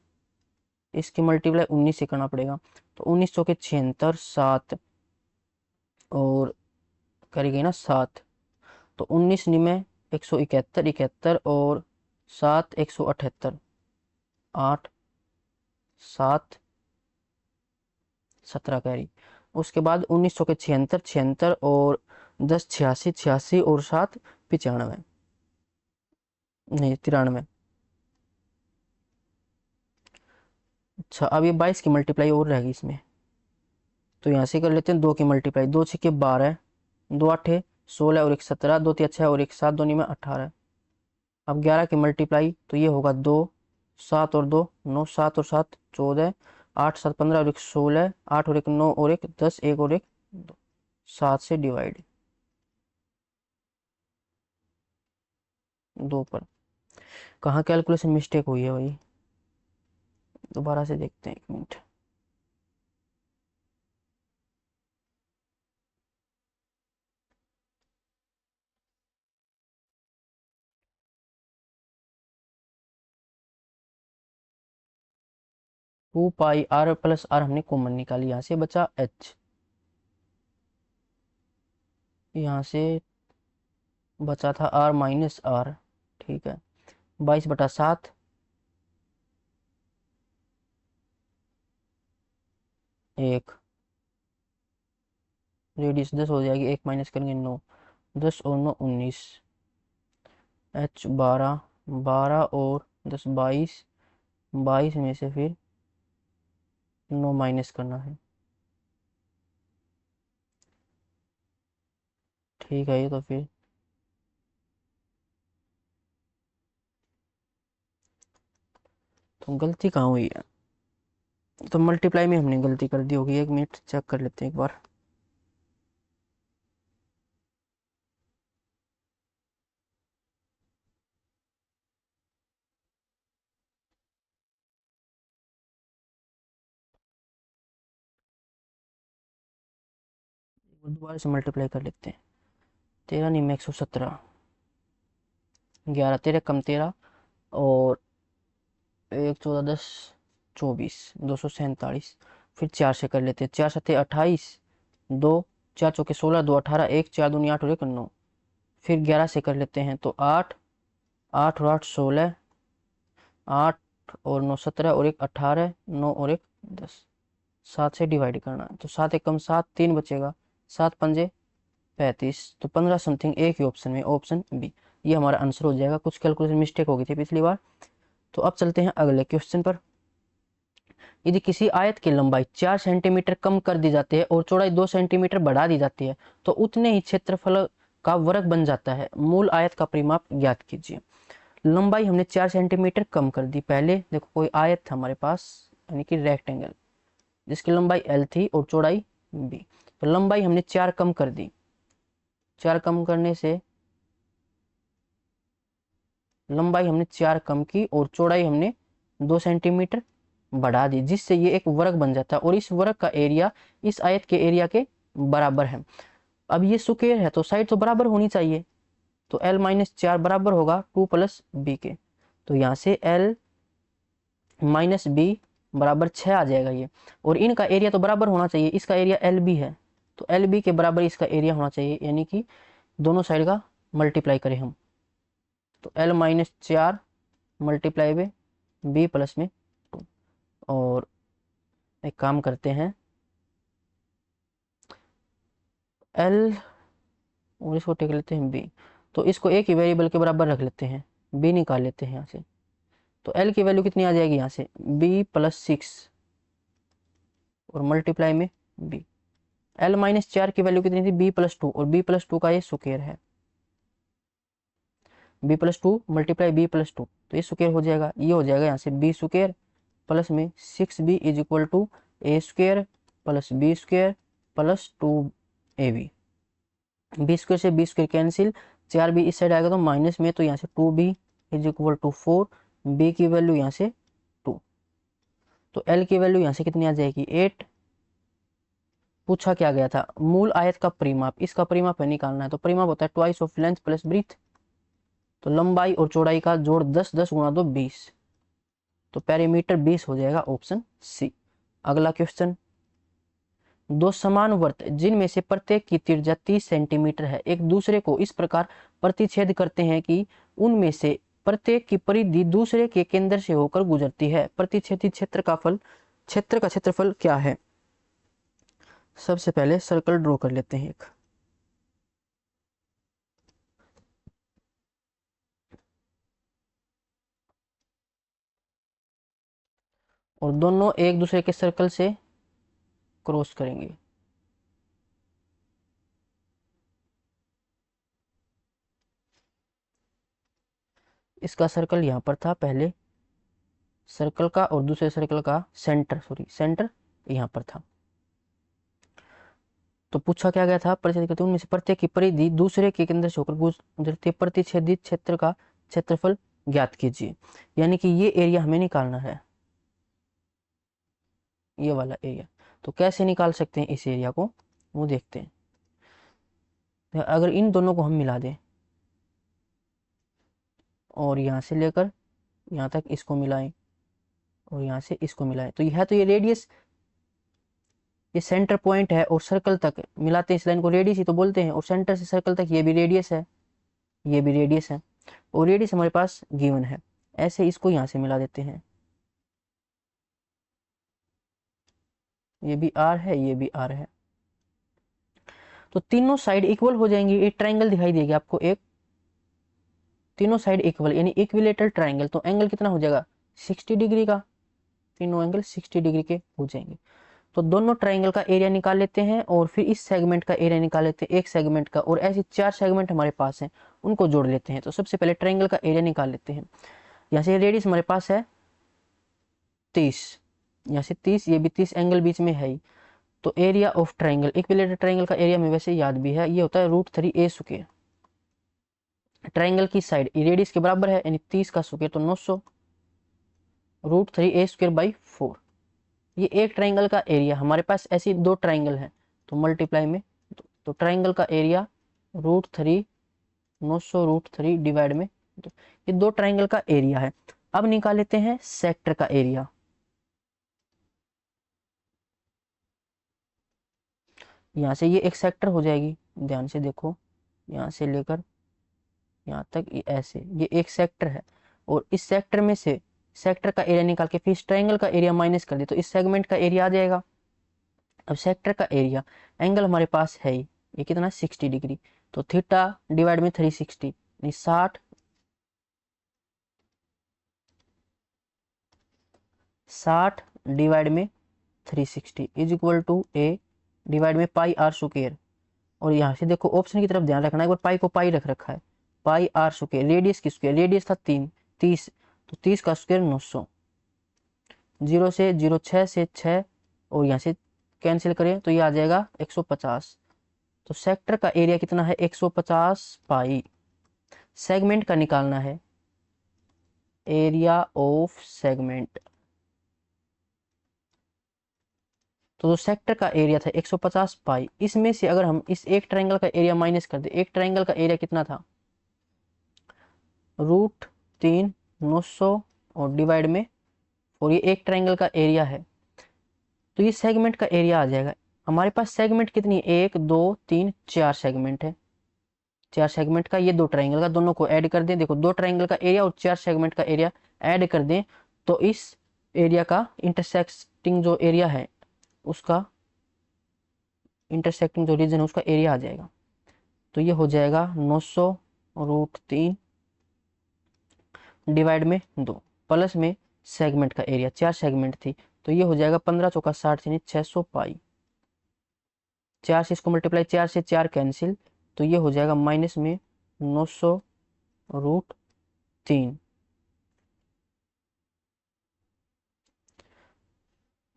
इसकी मल्टीप्लाई 19 से करना पड़ेगा, तो 19 चौके 76, 7 और करेगी ना 7, तो 19 निमे 171, 71 और 7 178, 8 7 17 कैरी। उसके बाद 1900 के 76, 76 और 10 86, 86 और 7 95, नहीं 93। अच्छा अब ये 22 की मल्टीप्लाई और रहेगी इसमें, तो यहाँ से कर लेते हैं 2 की मल्टीप्लाई। 2 6 12, 2 8 16 और 1 17, 2 3 6 और 1 7, 2 में 18। अब 11 की मल्टीप्लाई तो ये होगा 2, 7 और 2 9, 7 और 7 14, 8 7 15 और 1 16, 8 और 1 9 और 1 10, 1 और 1 2, 7 से डिवाइड 2 पर। कहाँ कैलकुलेशन मिस्टेक हुई है भाई, दोबारा से देखते हैं, 1 minute. 2 pi r plus r हमने कॉमन निकाली, यहाँ से बचा एच, यहाँ से बचा था आर माइनस आर, ठीक है। 22/7, 1 रेडियस 10 हो जाएगी, 1 माइनस करेंगे 9, 10 और 9 19, एच 12, 12 और 10 22, 22 में से फिर 9 माइनस करना है, ठीक है। ये तो फिर तो गलती कहाँ हुई है, तो मल्टीप्लाई में हमने गलती कर दी होगी। 1 मिनट चेक कर लेते हैं एक बार। दोबारा से मल्टीप्लाई कर लेते हैं। 13 नहीं में 117, 11 13 कम 13 और 1 14 10 24, 247। फिर 4 से कर लेते हैं, 4 7 28, 2 4 चौके 16, 2 18, 1 4 दूनी 8 और 1 9। फिर 11 से कर लेते हैं, तो 8 8 और 8 16, 8 और 9 17 और 1 18, 9 और 1 10, 7 से डिवाइड करना है, तो 7 1 कम 7, 3 बचेगा, 7 पंजे 35, तो 15 समथिंग एक ही ऑप्शन में, ऑप्शन बी ये हमारा आंसर हो जाएगा। कुछ कैलकुलेशन मिस्टेक हो गई थी पिछली बार। तो अब चलते हैं अगले क्वेश्चन पर। यदि किसी आयत की लंबाई 4 सेंटीमीटर कम कर दी जाती है और चौड़ाई 2 सेंटीमीटर बढ़ा दी जाती है, तो उतने ही क्षेत्रफल का वर्ग बन जाता है। मूल आयत का परिमाप ज्ञात कीजिए। लंबाई हमने 4 सेंटीमीटर कम कर दी। पहले देखो कोई आयत था हमारे पास, यानी कि रेक्टेंगल, जिसकी लंबाई एल थी और चौड़ाई बी। तो लंबाई हमने 4 कम कर दी, 4 कम करने से लंबाई हमने 4 कम की और चौड़ाई हमने 2 सेंटीमीटर बढ़ा दी, जिससे ये एक वर्ग बन जाता है और इस वर्ग का एरिया इस आयत के एरिया के बराबर है। अब ये स्क्वायर है तो साइड तो बराबर होनी चाहिए, तो l माइनस 4 बराबर होगा 2 प्लस बी के। तो यहाँ से l माइनस बी बराबर 6 आ जाएगा ये, और इनका एरिया तो बराबर होना चाहिए, इसका एरिया एल बी है तो एल बी के बराबर इसका एरिया होना चाहिए, यानी कि दोनों साइड का मल्टीप्लाई करें हम, तो l माइनस 4 मल्टीप्लाई में बी प्लस में 2। और एक काम करते हैं, l और इसको टेक लेते हैं b, तो इसको एक ही वेरिएबल के बराबर रख लेते हैं, b निकाल लेते हैं यहाँ से। तो l की वैल्यू कितनी आ जाएगी यहाँ से b प्लस 6 और मल्टीप्लाई में b। l माइनस 4 की वैल्यू कितनी थी b प्लस 2, और b प्लस 2 का ये स्क्वायर है, b plus 2 multiply b plus 2, तो ये स्क्वायर हो जाएगा। ये हो जाएगा यहाँ से b स्क्वायर प्लस में 6b is equal to a square plus b square plus 2ab। B square से बी स्क्वायर कैंसिल, 4b इस साइड आएगा तो माइनस में, तो यहाँ से 2b is equal to 4, b की वैल्यू यहाँ से 2, तो l की वैल्यू यहाँ से कितनी आ जाएगी 8। पूछा क्या गया था, मूल आयत का परिमाप, इसका परिमाप है निकालना है, तो परिमाप होता है twice of length plus breadth, तो लंबाई और चौड़ाई का जोड़ 10 10 गुणा 2 20, तो पेरीमीटर 20 हो जाएगा, ऑप्शन सी। अगला क्वेश्चन, दो समान वृत्त जिनमें से प्रत्येक की त्रिज्या 30 सेंटीमीटर है एक दूसरे को इस प्रकार प्रतिच्छेद करते हैं कि उनमें से प्रत्येक की परिधि दूसरे के केंद्र से होकर गुजरती है। प्रतिच्छेदित क्षेत्र का क्षेत्रफल क्या है? सबसे पहले सर्कल ड्रॉ कर लेते हैं एक। और दोनों एक दूसरे के सर्कल से क्रॉस करेंगे। इसका सर्कल यहां पर था पहले सर्कल का, और दूसरे सर्कल का सेंटर यहां पर था। तो पूछा क्या गया था? प्रतिच्छेद करते उनमें से प्रत्येक की परिधि दूसरे के केंद्र से होकर गुजरती प्रतिच्छेदित क्षेत्र का क्षेत्रफल ज्ञात कीजिए। यानी कि ये एरिया हमें निकालना है, ये वाला एरिया। तो कैसे निकाल सकते हैं इस एरिया को, वो देखते हैं। तो अगर इन दोनों को हम मिला दें और यहां से लेकर यहां तक इसको मिलाएं और यहां से इसको मिलाएं, तो यह तो ये रेडियस, ये सेंटर पॉइंट है और सर्कल तक मिलाते हैं, इस लाइन को रेडियस ही तो बोलते हैं। और सेंटर से सर्कल तक ये भी रेडियस है, ये भी रेडियस है, और रेडियस हमारे पास गिवन है। ऐसे इसको यहां से मिला देते हैं, ये भी आर है, ये भी आर है। तो तीनों साइड इक्वल हो जाएंगी। एक ट्राइंगल दिखाई देगी आपको, एक तीनों साइड इक्वल यानी इक्विलेटरल ट्राइंगल। तो एंगल कितना हो जाएगा? 60 डिग्री का। तीनों एंगल 60 डिग्री के हो जाएंगे। तो दोनों ट्राइंगल का एरिया निकाल लेते हैं और फिर इस सेगमेंट का एरिया निकाल लेते हैं, एक सेगमेंट का। और ऐसे 4 सेगमेंट हमारे पास हैं, उनको जोड़ लेते हैं। तो सबसे पहले ट्राइंगल का एरिया निकाल लेते हैं। यहाँ से रेडियस हमारे पास है 30, यहाँ से 30, ये भी 30, एंगल बीच में है ही। तो area of triangle, equilateral triangle का एरिया में वैसे याद भी है, ये होता है √3a²। ट्राइंगल की साइड रेडियस के बराबर है, यानी 30 का स्क्वायर तो 900, √3a²/4। ये एक ट्राइंगल का एरिया। हमारे पास ऐसी दो ट्राइंगल हैं तो मल्टीप्लाई में, तो ट्राइंगल का एरिया √3, 900 √3 डिवाइड में, तो ये दो ट्राइंगल का एरिया है। अब निकाल लेते हैं सेक्टर का एरिया। यहाँ से ये एक सेक्टर हो जाएगी, ध्यान से देखो, यहाँ से लेकर यहाँ तक ये ऐसे, ये एक सेक्टर है। और इस सेक्टर में से सेक्टर का एरिया निकाल के फिर इस ट्राइंगल का एरिया माइनस कर दे तो इस सेगमेंट का एरिया आ जाएगा। अब सेक्टर का एरिया, एंगल हमारे पास है ही, ये कितना 60 डिग्री, तो थीटा डिवाइड में 360 यानी 60 डिवाइड में 360 is equal to A divide में πr²। और यहाँ से देखो ऑप्शन की तरफ ध्यान रखना, एक बार पाई को पाई रख रखा है, πr²। रेडियस की स्क्वायर, रेडियस था 30, तो 30 का स्क्वायर 900। 0 से 0, 6 से 6, और यहाँ से कैंसिल करें तो ये आ जाएगा 150। तो सेक्टर का एरिया कितना है? 150 पाई। सेगमेंट का निकालना है, एरिया ऑफ सेगमेंट। तो जो सेक्टर का एरिया था 150 पाई, इसमें से अगर हम इस एक ट्राइंगल का एरिया माइनस कर दे, एक ट्राइंगल का एरिया कितना था? √3, 900 और डिवाइड में, और ये एक ट्राइंगल का एरिया है, तो ये सेगमेंट का एरिया आ जाएगा। हमारे पास सेगमेंट कितनी है? 1 2 3 4 सेगमेंट है। 4 सेगमेंट का, ये दो ट्राइंगल का, दोनों को ऐड कर दें। देखो दो ट्राइंगल का एरिया और 4 सेगमेंट का एरिया ऐड कर दें तो इस एरिया का इंटरसेक्टिंग जो एरिया है उसका, इंटरसेक्टिंग जो रीजन है उसका एरिया आ जाएगा। तो ये हो जाएगा 900 √3 डिवाइड में 2 प्लस में सेगमेंट का एरिया, 4 सेगमेंट थी, तो ये हो जाएगा 15 चौका 60 यानी 600 पाई। 4 से इसको मल्टीप्लाई, 4 से 4 कैंसिल, तो ये हो जाएगा माइनस में 900 √3,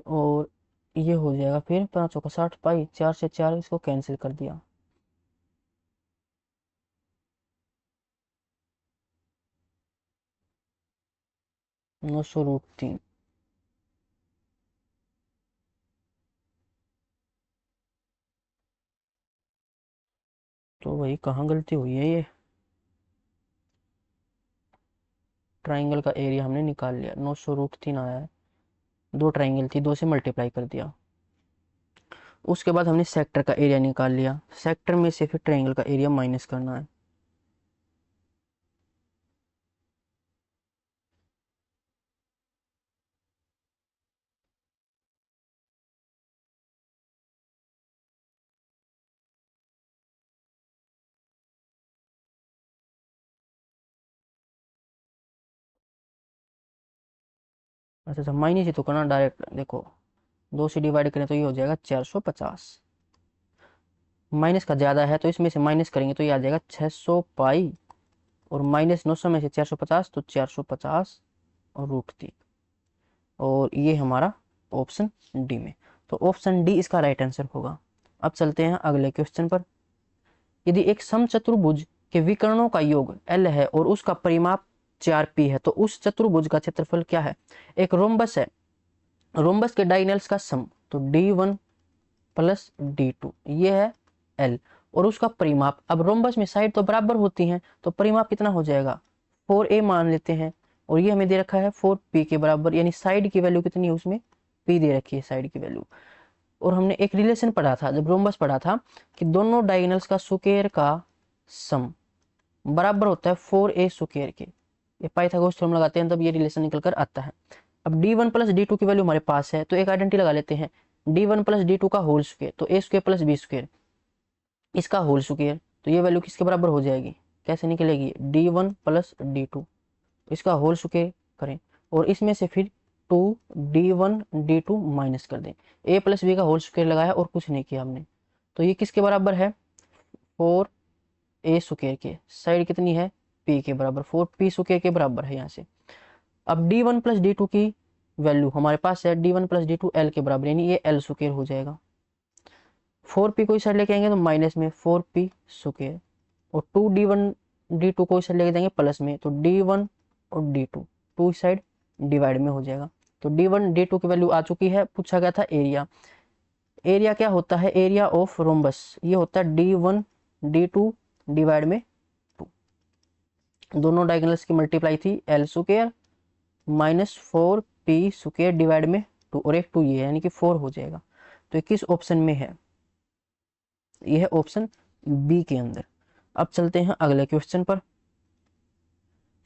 और ये हो जाएगा फिर 15 चौका 60 पाई, 4 से 4 इसको कैंसिल कर दिया, नौ सौ √3। तो वही कहाँ गलती हुई है? ये ट्राइंगल का एरिया हमने निकाल लिया, 900 √3 आया है, दो ट्राइंगल थी, दो से मल्टीप्लाई कर दिया। उसके बाद हमने सेक्टर का एरिया निकाल लिया, सेक्टर में से फिर ट्रायंगल का एरिया माइनस करना है। अच्छा माइनस ही तो करना डायरेक्ट, देखो 2 से डिवाइड करें तो ये हो जाएगा 450, माइनस का ज़्यादा है तो इसमें से माइनस करेंगे तो ये आ जाएगा 600 पाई, और माइनस 900 में से 450 तो 450 और √3, और ये हमारा ऑप्शन डी में, तो ऑप्शन डी इसका राइट आंसर होगा। अब चलते हैं अगले क्वेश्चन पर। यदि एक समचतुर्भुज के विकर्णों का योग L है और उसका परिमाप 4p है तो उस चतुर्भुज का क्षेत्रफल क्या है? एक रोम्बस है, रोम्बस के डायगोनल्स का सम, तो d1 प्लस d2 ये है L, और उसका परिमाप, अब रोम्बस में साइड तो बराबर होती हैं तो परिमाप कितना हो जाएगा, 4a मान लेते हैं, और ये हमें दे रखा है 4p के बराबर, यानी साइड की वैल्यू कितनी है उसमें, p दे रखी है साइड की वैल्यू। और हमने एक रिलेशन पढ़ा था जब रोम्बस पढ़ा था कि दोनों डायगोनल्स का स्क्वायर का सम बराबर होता है 4a स्क्वायर के, ये पाइथागोरस थ्योरम लगाते हैं तब ये रिलेशन निकल कर आता है। अब d1 प्लस d2 की वैल्यू हमारे पास है तो एक आइडेंटिटी लगा लेते हैं, d1 प्लस d2 का होल स्क्वायर तो a square plus b square, इसका होल स्क्वायर, तो ये वैल्यू किसके बराबर हो जाएगी, कैसे निकलेगी, d1 प्लस d2, इसका होल स्क्वायर करें और इसमें से फिर 2d1 d2 माइनस कर दें, a प्लस बी का होल स्क्वायर लगाया और कुछ नहीं किया हमने, तो ये किसके बराबर है, 4a स्क्वायर के, साइड कितनी है p के बराबर, 4p स्क्वायर के बराबर है यहाँ से। अब d1 प्लस d2 की वैल्यू हमारे पास है, d1 प्लस d2 l के बराबर, यानी ये l स्क्वायर हो जाएगा, 4p को इस साइड लेके आएंगे तो माइनस में 4p स्क्वायर, और 2d1 d2 को इस साइड लेके जाएंगे प्लस में, तो d1 और d2 2 इस साइड डिवाइड में हो जाएगा, तो d1 d2 की वैल्यू आ चुकी है। पूछा गया था एरिया, एरिया क्या होता है, एरिया ऑफ रोम्बस, ये होता है d1 d2 डिवाइड में 2, दोनों डायगोनल्स की मल्टीप्लाई थी l square minus 4p square divide में 2, और एक 2 ये है यानी कि 4 हो जाएगा, तो ये किस ऑप्शन में है, यह है ऑप्शन बी के अंदर। अब चलते हैं अगले क्वेश्चन पर।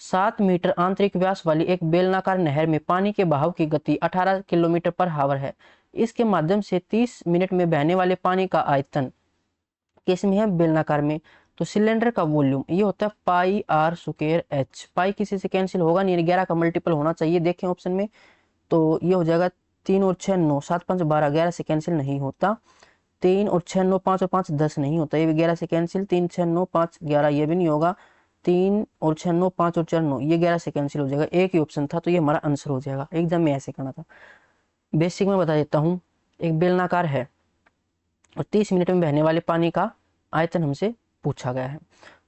7 मीटर आंतरिक व्यास वाली एक बेलनाकार नहर में पानी के बहाव की गति 18 किलोमीटर पर हावर है, इसके माध्यम से 30 मिनट में बहने वाले पानी का आयतन किस में है, बेलनाकार में, तो सिलेंडर का वॉल्यूम ये होता है पाई आर स्क्वायर एच, पाई किसी से कैंसिल होगा नहीं, 11 का मल्टीपल होना चाहिए, देखें ऑप्शन में, तो ये हो जाएगा 3 और 6 9, 7 5 12, 11 से कैंसिल नहीं होता, 3 और 6 9, 5 और 5 10 नहीं होता, ये भी 11 से कैंसिल, 3 6 9 5 11 ये भी नहीं होगा, 3 और 6 9 5 और 4 9 ये 11 से कैंसिल हो जाएगा, एक ही ऑप्शन था तो ये हमारा आंसर हो जाएगा, एग्जाम में ऐसे करना था। बेसिक में बता देता हूँ, एक बेलनाकार है और 30 मिनट में बहने वाले पानी का आयतन हमसे पूछा गया है,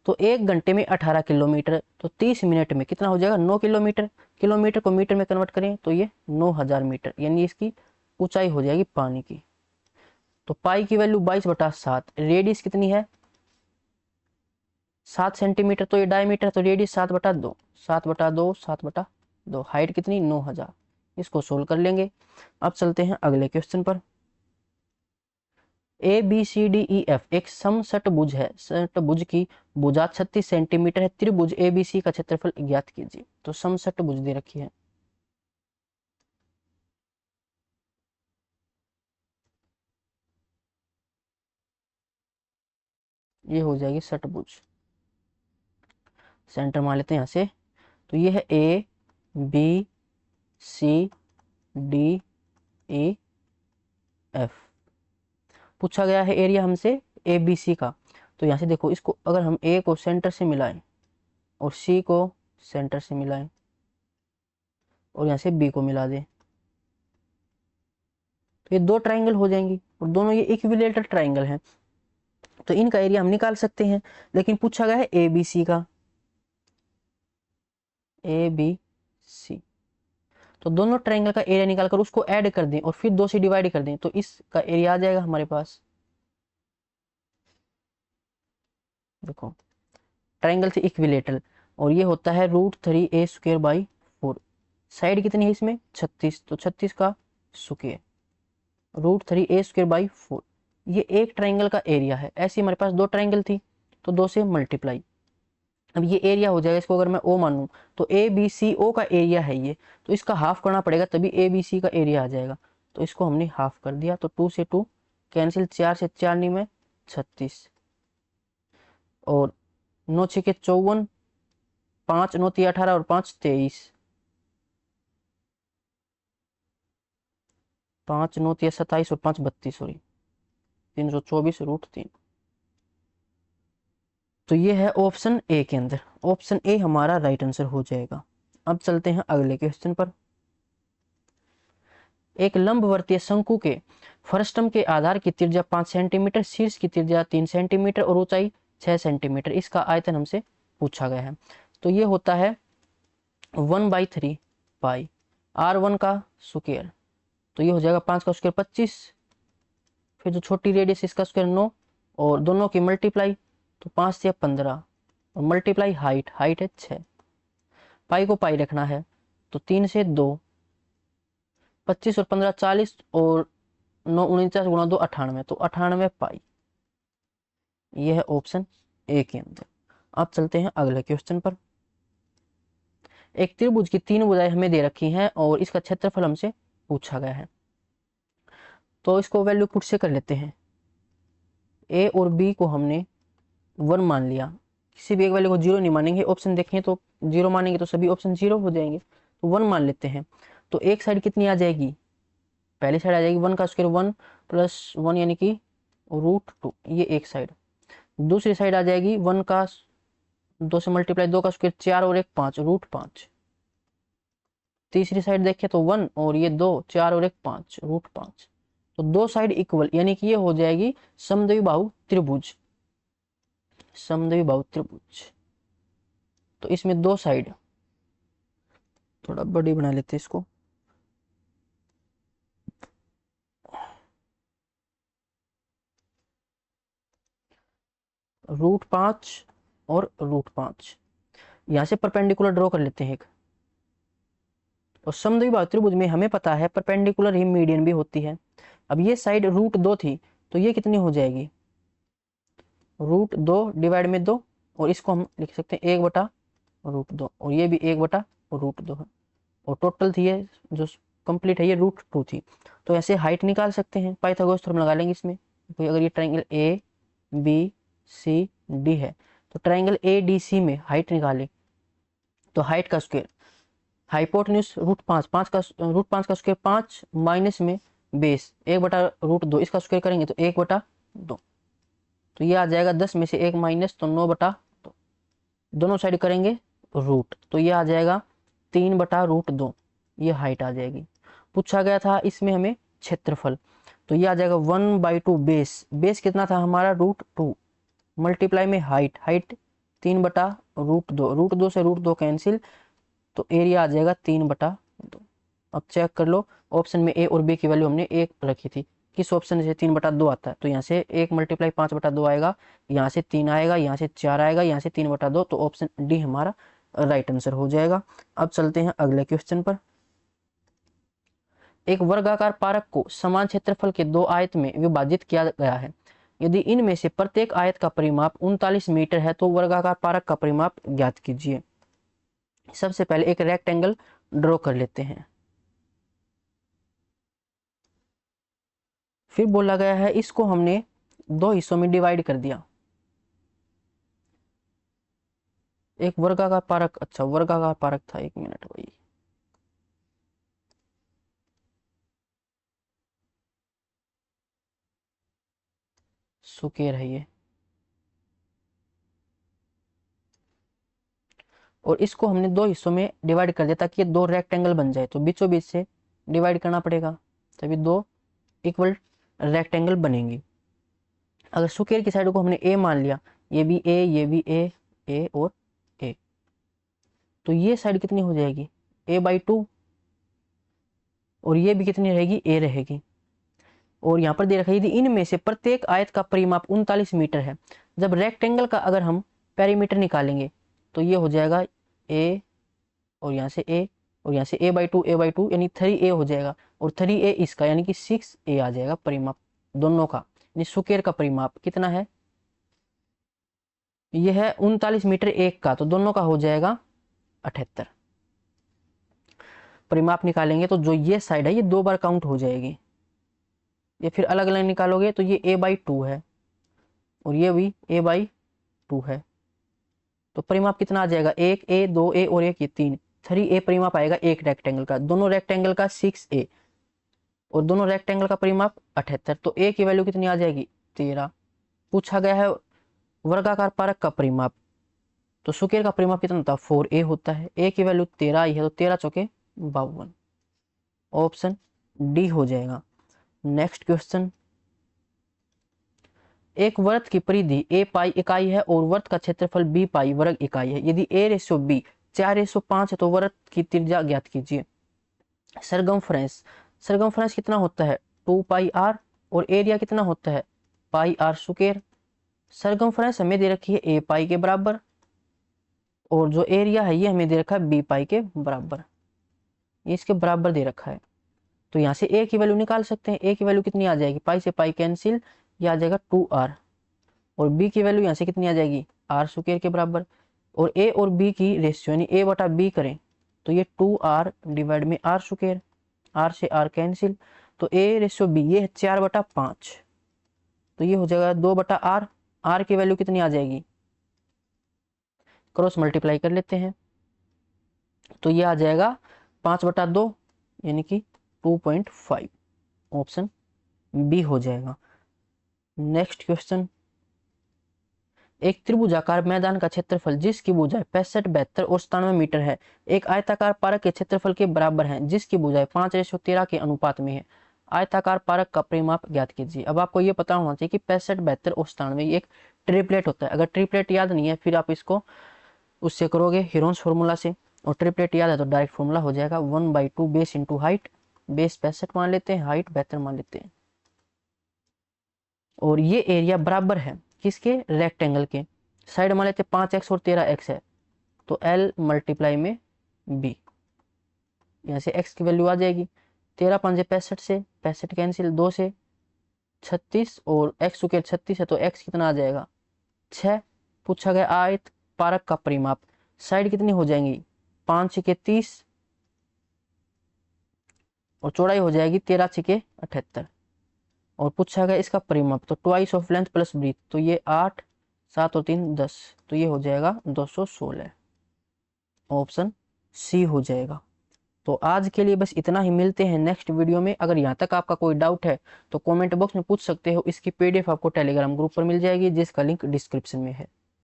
तो 1 घंटे में 18 किलोमीटर, तो 30 मिनट में कितना हो जाएगा 9 किलोमीटर, किलोमीटर को मीटर में कन्वर्ट करें तो ये 9000 मीटर, यानी इसकी ऊंचाई हो जाएगी पानी की। तो पाई की वैल्यू 22/7, रेडियस कितनी है 7 सेंटीमीटर, तो ये डायमीटर, तो रेडियस 7/2, 7/2 7/2, हाइट कितनी 9000, इसको सोल्व कर लेंगे। अब चलते हैं अगले क्वेश्चन पर। A B C D E F एक समषटभुज है, षटभुज की भुजा 36 सेंटीमीटर है, त्रिभुज ए बी सी का क्षेत्रफल ज्ञात कीजिए, तो समषटभुज दे रखी है, ये हो जाएगी षटभुज, सेंटर मान लेते हैं यहाँ से, तो ये है A B C D E F, पूछा गया है एरिया हमसे ए बी सी का, तो यहाँ से देखो इसको अगर हम ए को सेंटर से मिलाएं और सी को सेंटर से मिलाएं और यहाँ से बी को मिला दें तो ये 2 ट्राइंगल हो जाएंगी और दोनों ये इक्विलेटरल ट्राइंगल हैं, तो इनका एरिया हम निकाल सकते हैं, लेकिन पूछा गया है ए बी सी का, ए बी सी, तो दोनों ट्राइंगल का एरिया निकाल कर उसको ऐड कर दें और फिर 2 से डिवाइड कर दें तो इसका एरिया आ जाएगा हमारे पास, देखो ट्राइंगल से इक्विलेटरल, और ये होता है √3a²/4, साइड कितनी है इसमें 36, तो 36 का स्क्वायर √3a²/4, ये एक ट्राइंगल का एरिया है। ऐसे हमारे पास दो ट्राइंगल थी तो दो से मल्टीप्लाई, अब ये एरिया हो जाएगा। इसको अगर मैं ओ मानूं तो ए बी सी ओ का एरिया है ये, तो इसका हाफ करना पड़ेगा तभी ए बी सी का एरिया आ जाएगा। तो इसको हमने हाफ कर दिया, तो 2 से 2 कैंसिल, 4 से 4 नहीं में 36, और 9 6 के 54, 5 9 3 18 और 5 23, 5 9 3 27 और 5 32, सॉरी 324√3। तो ये है ऑप्शन ए के अंदर, ऑप्शन ए हमारा राइट आंसर हो जाएगा। अब चलते हैं अगले क्वेश्चन पर। एक लंबवर्तीय शंकु के फ्रस्टम के आधार की त्रिज्या 5 सेंटीमीटर, शीर्ष की त्रिज्या 3 सेंटीमीटर और ऊंचाई 6 सेंटीमीटर, इसका आयतन हमसे पूछा गया है। तो ये होता है 1/3 पाई r1 का स्क्वायर, तो ये हो जाएगा 5 का स्क्वायर 25, फिर जो छोटी रेडियस इसका स्क्वायर 9, और दोनों की मल्टीप्लाई, तो 5 से 15, और मल्टीप्लाई हाइट, हाइट है 6, पाई को पाई रखना है, तो 3 से 2, 25 और 15 40, और 9 49 गुणा 2 98, तो 98 पाई। ये है ऑप्शन ए के अंदर। अब चलते हैं अगले क्वेश्चन पर। एक त्रिभुज की 3 भुजाएं हमें दे रखी हैं और इसका क्षेत्रफल हमसे पूछा गया है। तो इसको वैल्यू पुट से कर लेते हैं। ए और बी को हमने 1 मान लिया, किसी भी एक वैल्यू को 0 नहीं मानेंगे, ऑप्शन देखें तो 0 मानेंगे तो सभी ऑप्शन 0 हो जाएंगे, तो 1 मान लेते हैं। तो एक साइड कितनी आ जाएगी, पहली साइड आ जाएगी 1 का स्क्वायर 1 प्लस 1 यानी कि √2, ये एक साइड। दूसरी साइड आ जाएगी 1 का 2 से मल्टीप्लाई 2 का स्क्वायर 4 और 1 5, √5। तीसरी साइड देखें तो 1 और ये 2, 4 और 1 5, √5। तो दो साइड इक्वल, यानी कि ये हो जाएगी समद्विबाहु त्रिभुज, समद्विबाहु त्रिभुज। तो इसमें दो साइड, थोड़ा बड़ी बना लेते हैं इसको, √5 और √5, यहां से परपेंडिकुलर ड्रॉ कर लेते हैं एक। और समद्विबाहु त्रिभुज में हमें पता है परपेंडिकुलर ही मीडियन भी होती है। अब ये साइड √2 थी, तो ये कितनी हो जाएगी, √2 डिवाइड में 2, और इसको हम लिख सकते हैं 1/√2, और ये भी 1/√2 है, और टोटल थी ये जो कंप्लीट है ये √2 थी। तो ऐसे हाइट निकाल सकते हैं, पाइथागोरस थ्योरम लगा लेंगे इसमें। तो अगर ये triangle A B C D है, तो ट्राइंगल ए डी सी में हाइट निकाले, तो हाइट का स्क्वायर, हाइपोटेन्यूज √5, 5 का √5 का स्क्वायर 5 माइनस में बेस 1/√2, इसका स्क्वायर करेंगे तो 1/2, तो ये आ जाएगा 10 में से 1 माइनस, तो 9/2, दोनों साइड करेंगे रूट, तो ये आ जाएगा 3/√2, ये हाइट आ जाएगी। पूछा गया था इसमें हमें क्षेत्रफल, तो ये आ जाएगा 1/2 बेस, बेस कितना था हमारा √2, मल्टीप्लाई में हाइट, हाइट 3/√2, √2 से √2 कैंसिल, तो एरिया आ जाएगा 3/2। अब चेक कर लो, ऑप्शन में ए और बी की वैल्यू हमने 1 रखी थी, किस ऑप्शन से 3/2 आता है, तो यहाँ से 1 मल्टीप्लाई 5/2 आएगा, यहाँ से 3 आएगा, यहाँ से 4 आएगा, यहाँ से 3/2, तो ऑप्शन डी हमारा राइट आंसर हो जाएगा। अब चलते हैं अगले क्वेश्चन पर। एक वर्गाकार पारक को समान क्षेत्रफल के दो आयत में विभाजित किया गया है। यदि इनमें से प्रत्येक आयत का परिमाप 39 मीटर है तो वर्गाकार पारक का परिमाप ज्ञात कीजिए। सबसे पहले एक रेक्टेंगल ड्रॉ कर लेते हैं। फिर बोला गया है इसको हमने दो हिस्सों में डिवाइड कर दिया। एक वर्गाकार पारक, अच्छा वर्गाकार पारक था, 1 मिनट भाई, सुकेर है ये, और इसको हमने दो हिस्सों में डिवाइड कर दिया ताकि ये दो रेक्टेंगल बन जाए, तो बीचों बीच से डिवाइड करना पड़ेगा तभी दो इक्वल रेक्टेंगल बनेंगे। अगर सुकेर की साइड को हमने ए मान लिया, ये भी ए, ये भी ए और ए, तो ये साइड कितनी हो जाएगी a/2, और ये भी कितनी रहेगी, ए रहेगी। और यहाँ पर दे रखा है यदि इनमें से प्रत्येक आयत का परिमाप 39 मीटर है। जब रेक्टेंगल का अगर हम पेरीमीटर निकालेंगे तो ये हो जाएगा ए, और यहाँ से ए, और यहाँ से a/2 यानी 3a हो जाएगा, और 3a इसका यानी कि 6a आ जाएगा परिमाप दोनों का। सुकेर का परिमाप कितना है, यह है 39 मीटर एक का, तो दोनों का हो जाएगा 78। परिमाप निकालेंगे तो जो ये साइड है ये 2 बार काउंट हो जाएगी, ये फिर अलग अलग निकालोगे तो ये a/2 है और ये भी a/2 है। तो परिमाप कितना आ जाएगा, 1a 2a और 1 ये 3, 3a परिमाप आएगा एक रेक्टेंगल का, दोनों रेक्टेंगल का 6a और दोनों रेक्टेंगल का परिमाप 78। तो a की वैल्यू कितनी आ जाएगी, 13। पूछा गया है वर्गाकार पारक का परिमाप, तो सुकेर का परिमाप कितना होता है, 4a होता है। a की वैल्यू 13 आई है, तो 13 चौके 52, ऑप्शन डी हो जाएगा। नेक्स्ट क्वेश्चन, एक वृत्त की परिधि a पाई इकाई है और वृत्त का क्षेत्रफल b पाई वर्ग इकाई है। यदि a/b 4/5 है तो वृत्त की त्रिज्या ज्ञात कीजिए। सरगमफ्रेंस कितना होता है, 2 पाई r और एरिया कितना होता है, पाई r स्क्वायर। सरगमफ्रेंस हमें दे रखी है a पाई के बराबर और जो एरिया है ये हमें दे रखा है b पाई के बराबर, ये इसके बराबर दे रखा है। तो यहाँ से a की वैल्यू निकाल सकते हैं, a की वैल्यू कितनी आ जाएगी, पाई से पाई कैंसिल, ये आ जाएगा 2r और b की वैल्यू यहाँ से कितनी आ जाएगी, r स्क्वायर के बराबर। और a और b की रेशियो यानी a/b करें तो ये 2r डिवाइड में r स्क्वायर, r से r कैंसिल, तो a/b ये है 4/5, तो ये हो जाएगा 2/r, r की वैल्यू कितनी आ जाएगी, क्रॉस मल्टीप्लाई कर लेते हैं तो ये आ जाएगा 5/2 यानी कि 2.5, ऑप्शन बी हो जाएगा। नेक्स्ट क्वेश्चन, एक त्रिभुजाकार मैदान का क्षेत्रफल जिसकी भुजाएं 65, 72 और 97 मीटर है, एक आयताकार पारक के क्षेत्रफल के बराबर है जिसकी भुजाएं 5:13 के अनुपात में है। आयताकार पारक का परिमाप ज्ञात कीजिए। अब आपको ये पता होना चाहिए कि 65, 72 और 97 एक ट्रिपलेट होता है। अगर ट्रिपलेट याद नहीं है फिर आप इसको उससे करोगे हीरोन्स फॉर्मूला से, और ट्रिपलेट याद है तो डायरेक्ट फॉर्मूला हो जाएगा 1/2 बेस इंटू हाइट, बेस 65 मान लेते हैं, हाइट 72 मान लेते हैं। और ये एरिया बराबर है किसके, रेक्टेंगल के। साइड मान लेते 5x और 13x है तो l मल्टीप्लाई में b, यहाँ से x की वैल्यू आ जाएगी 13 5 65 से 65 कैंसिल, 2 से 36 और x स्क्वायर 36 है तो x कितना आ जाएगा 6। पूछा गया आयत पारक का परिमाप, साइड कितनी हो जाएंगी 5 6 30 और चौड़ाई हो जाएगी 13 6 78 और पूछा गया इसका परिमाप, तो twice of length plus breadth, तो ये 8 7 और 3 10, तो ये हो जाएगा 216, ऑप्शन सी हो जाएगा। तो आज के लिए बस इतना ही, मिलते हैं नेक्स्ट वीडियो में। अगर यहाँ तक आपका कोई डाउट है तो कमेंट बॉक्स में पूछ सकते हो, इसकी पीडीएफ आपको टेलीग्राम ग्रुप पर मिल जाएगी जिसका लिंक डिस्क्रिप्शन में है।